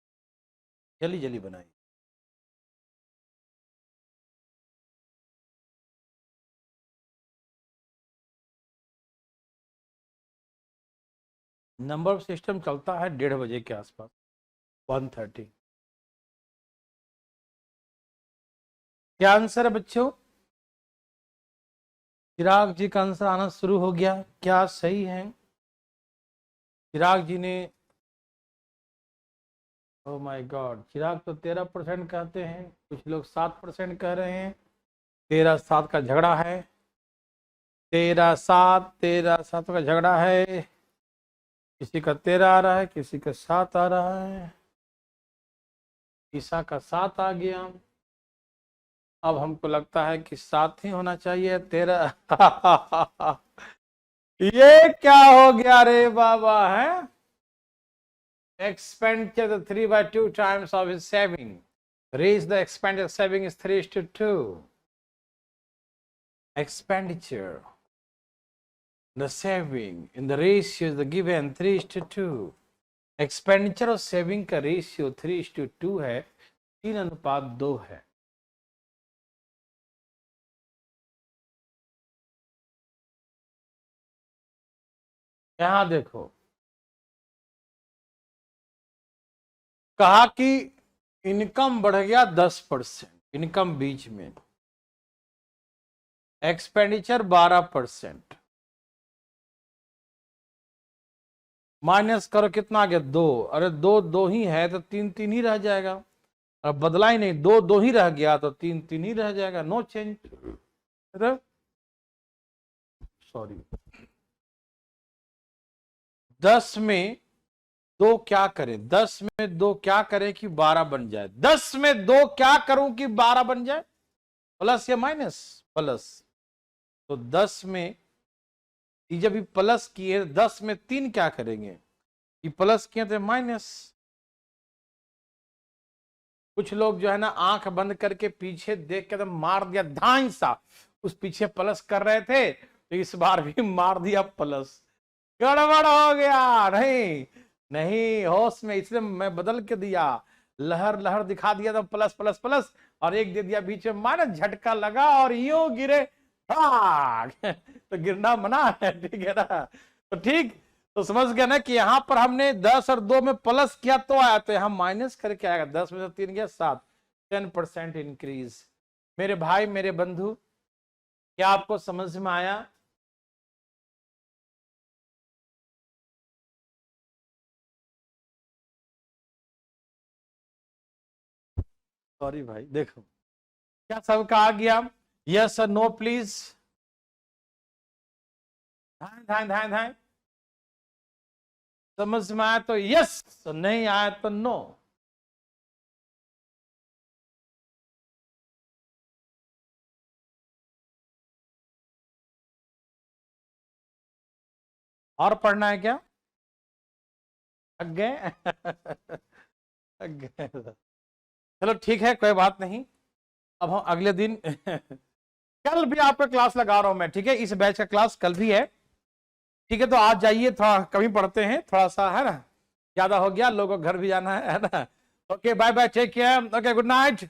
जल्दी जल्दी बनाइए। नंबर सिस्टम चलता है 1:30 के आसपास, 1:30। क्या आंसर है बच्चों? चिराग जी का आंसर आना शुरू हो गया, क्या सही है? चिराग जी ने, ओ माय गॉड, चिराग तो 13% कहते हैं, कुछ लोग 7% कह रहे हैं। 13-7 का झगड़ा है, 13-7 का झगड़ा है। किसी का 13 आ रहा है, किसी का 7 आ रहा है। ईसा का 7 आ गया। अब हमको लगता है कि 7 ही होना चाहिए। 13 ये क्या हो गया रे बाबा है? Expenditure 3/2 times of his saving. Raise the expenditure saving is 3:2. Expenditure, the saving in the ratio is the given 3:2. Expenditure और सेविंग का रेशियो 3:2 है, 3:2 है। यहां देखो, कहा कि इनकम बढ़ गया 10%, इनकम बीच में, एक्सपेंडिचर 12%। माइनस करो कितना आ गया 2, अरे 2 2 ही है तो 3 3 ही रह जाएगा, अब बदला ही नहीं, 2 2 ही रह गया तो 3 3 ही रह जाएगा, नो चेंज। सॉरी 10 में 2 क्या करें, 10 में 2 क्या करें कि 12 बन जाए, 10 में 2 क्या करूं कि 12 बन जाए, प्लस या माइनस, प्लस। तो 10 में जब भी प्लस किए 10 में 3 क्या करेंगे कि प्लस किए थे माइनस। कुछ लोग जो है ना आंख बंद करके पीछे देख के तो मार दिया धाई सा, उस पीछे प्लस कर रहे थे तो इस बार भी मार दिया प्लस, गड़बड़ हो गया। नहीं नहीं, होश में, इसलिए मैं बदल के दिया, लहर लहर दिखा दिया था प्लस प्लस प्लस, और एक दे दिया बीच में माइनस, झटका लगा और यूं गिरे भाग तो गिरना मना है, ठीक है ना। तो ठीक, तो समझ गया ना कि यहां पर हमने 10 और 2 में प्लस किया तो आया, तो यहां माइनस करके आएगा, 10 में से 3 गया 7, 10% इंक्रीज। मेरे भाई मेरे बंधु, क्या आपको समझ में आया? सॉरी भाई, देखो क्या सबका आ गया, यस और नो प्लीज, धाए धाए धाए धाए। समझ में आया तो यस, तो नहीं आया तो नो। और पढ़ना है क्या? थक गए थक गए। चलो ठीक है, कोई बात नहीं, अब हम अगले दिन कल भी आपका क्लास लगा रहा हूं मैं, ठीक है, इस बैच का क्लास कल भी है, ठीक है। तो आज जाइए, थोड़ा कमी पढ़ते हैं, थोड़ा सा है ना, ज्यादा हो गया, लोगों को घर भी जाना है ना। Okay bye bye, take care, okay good night.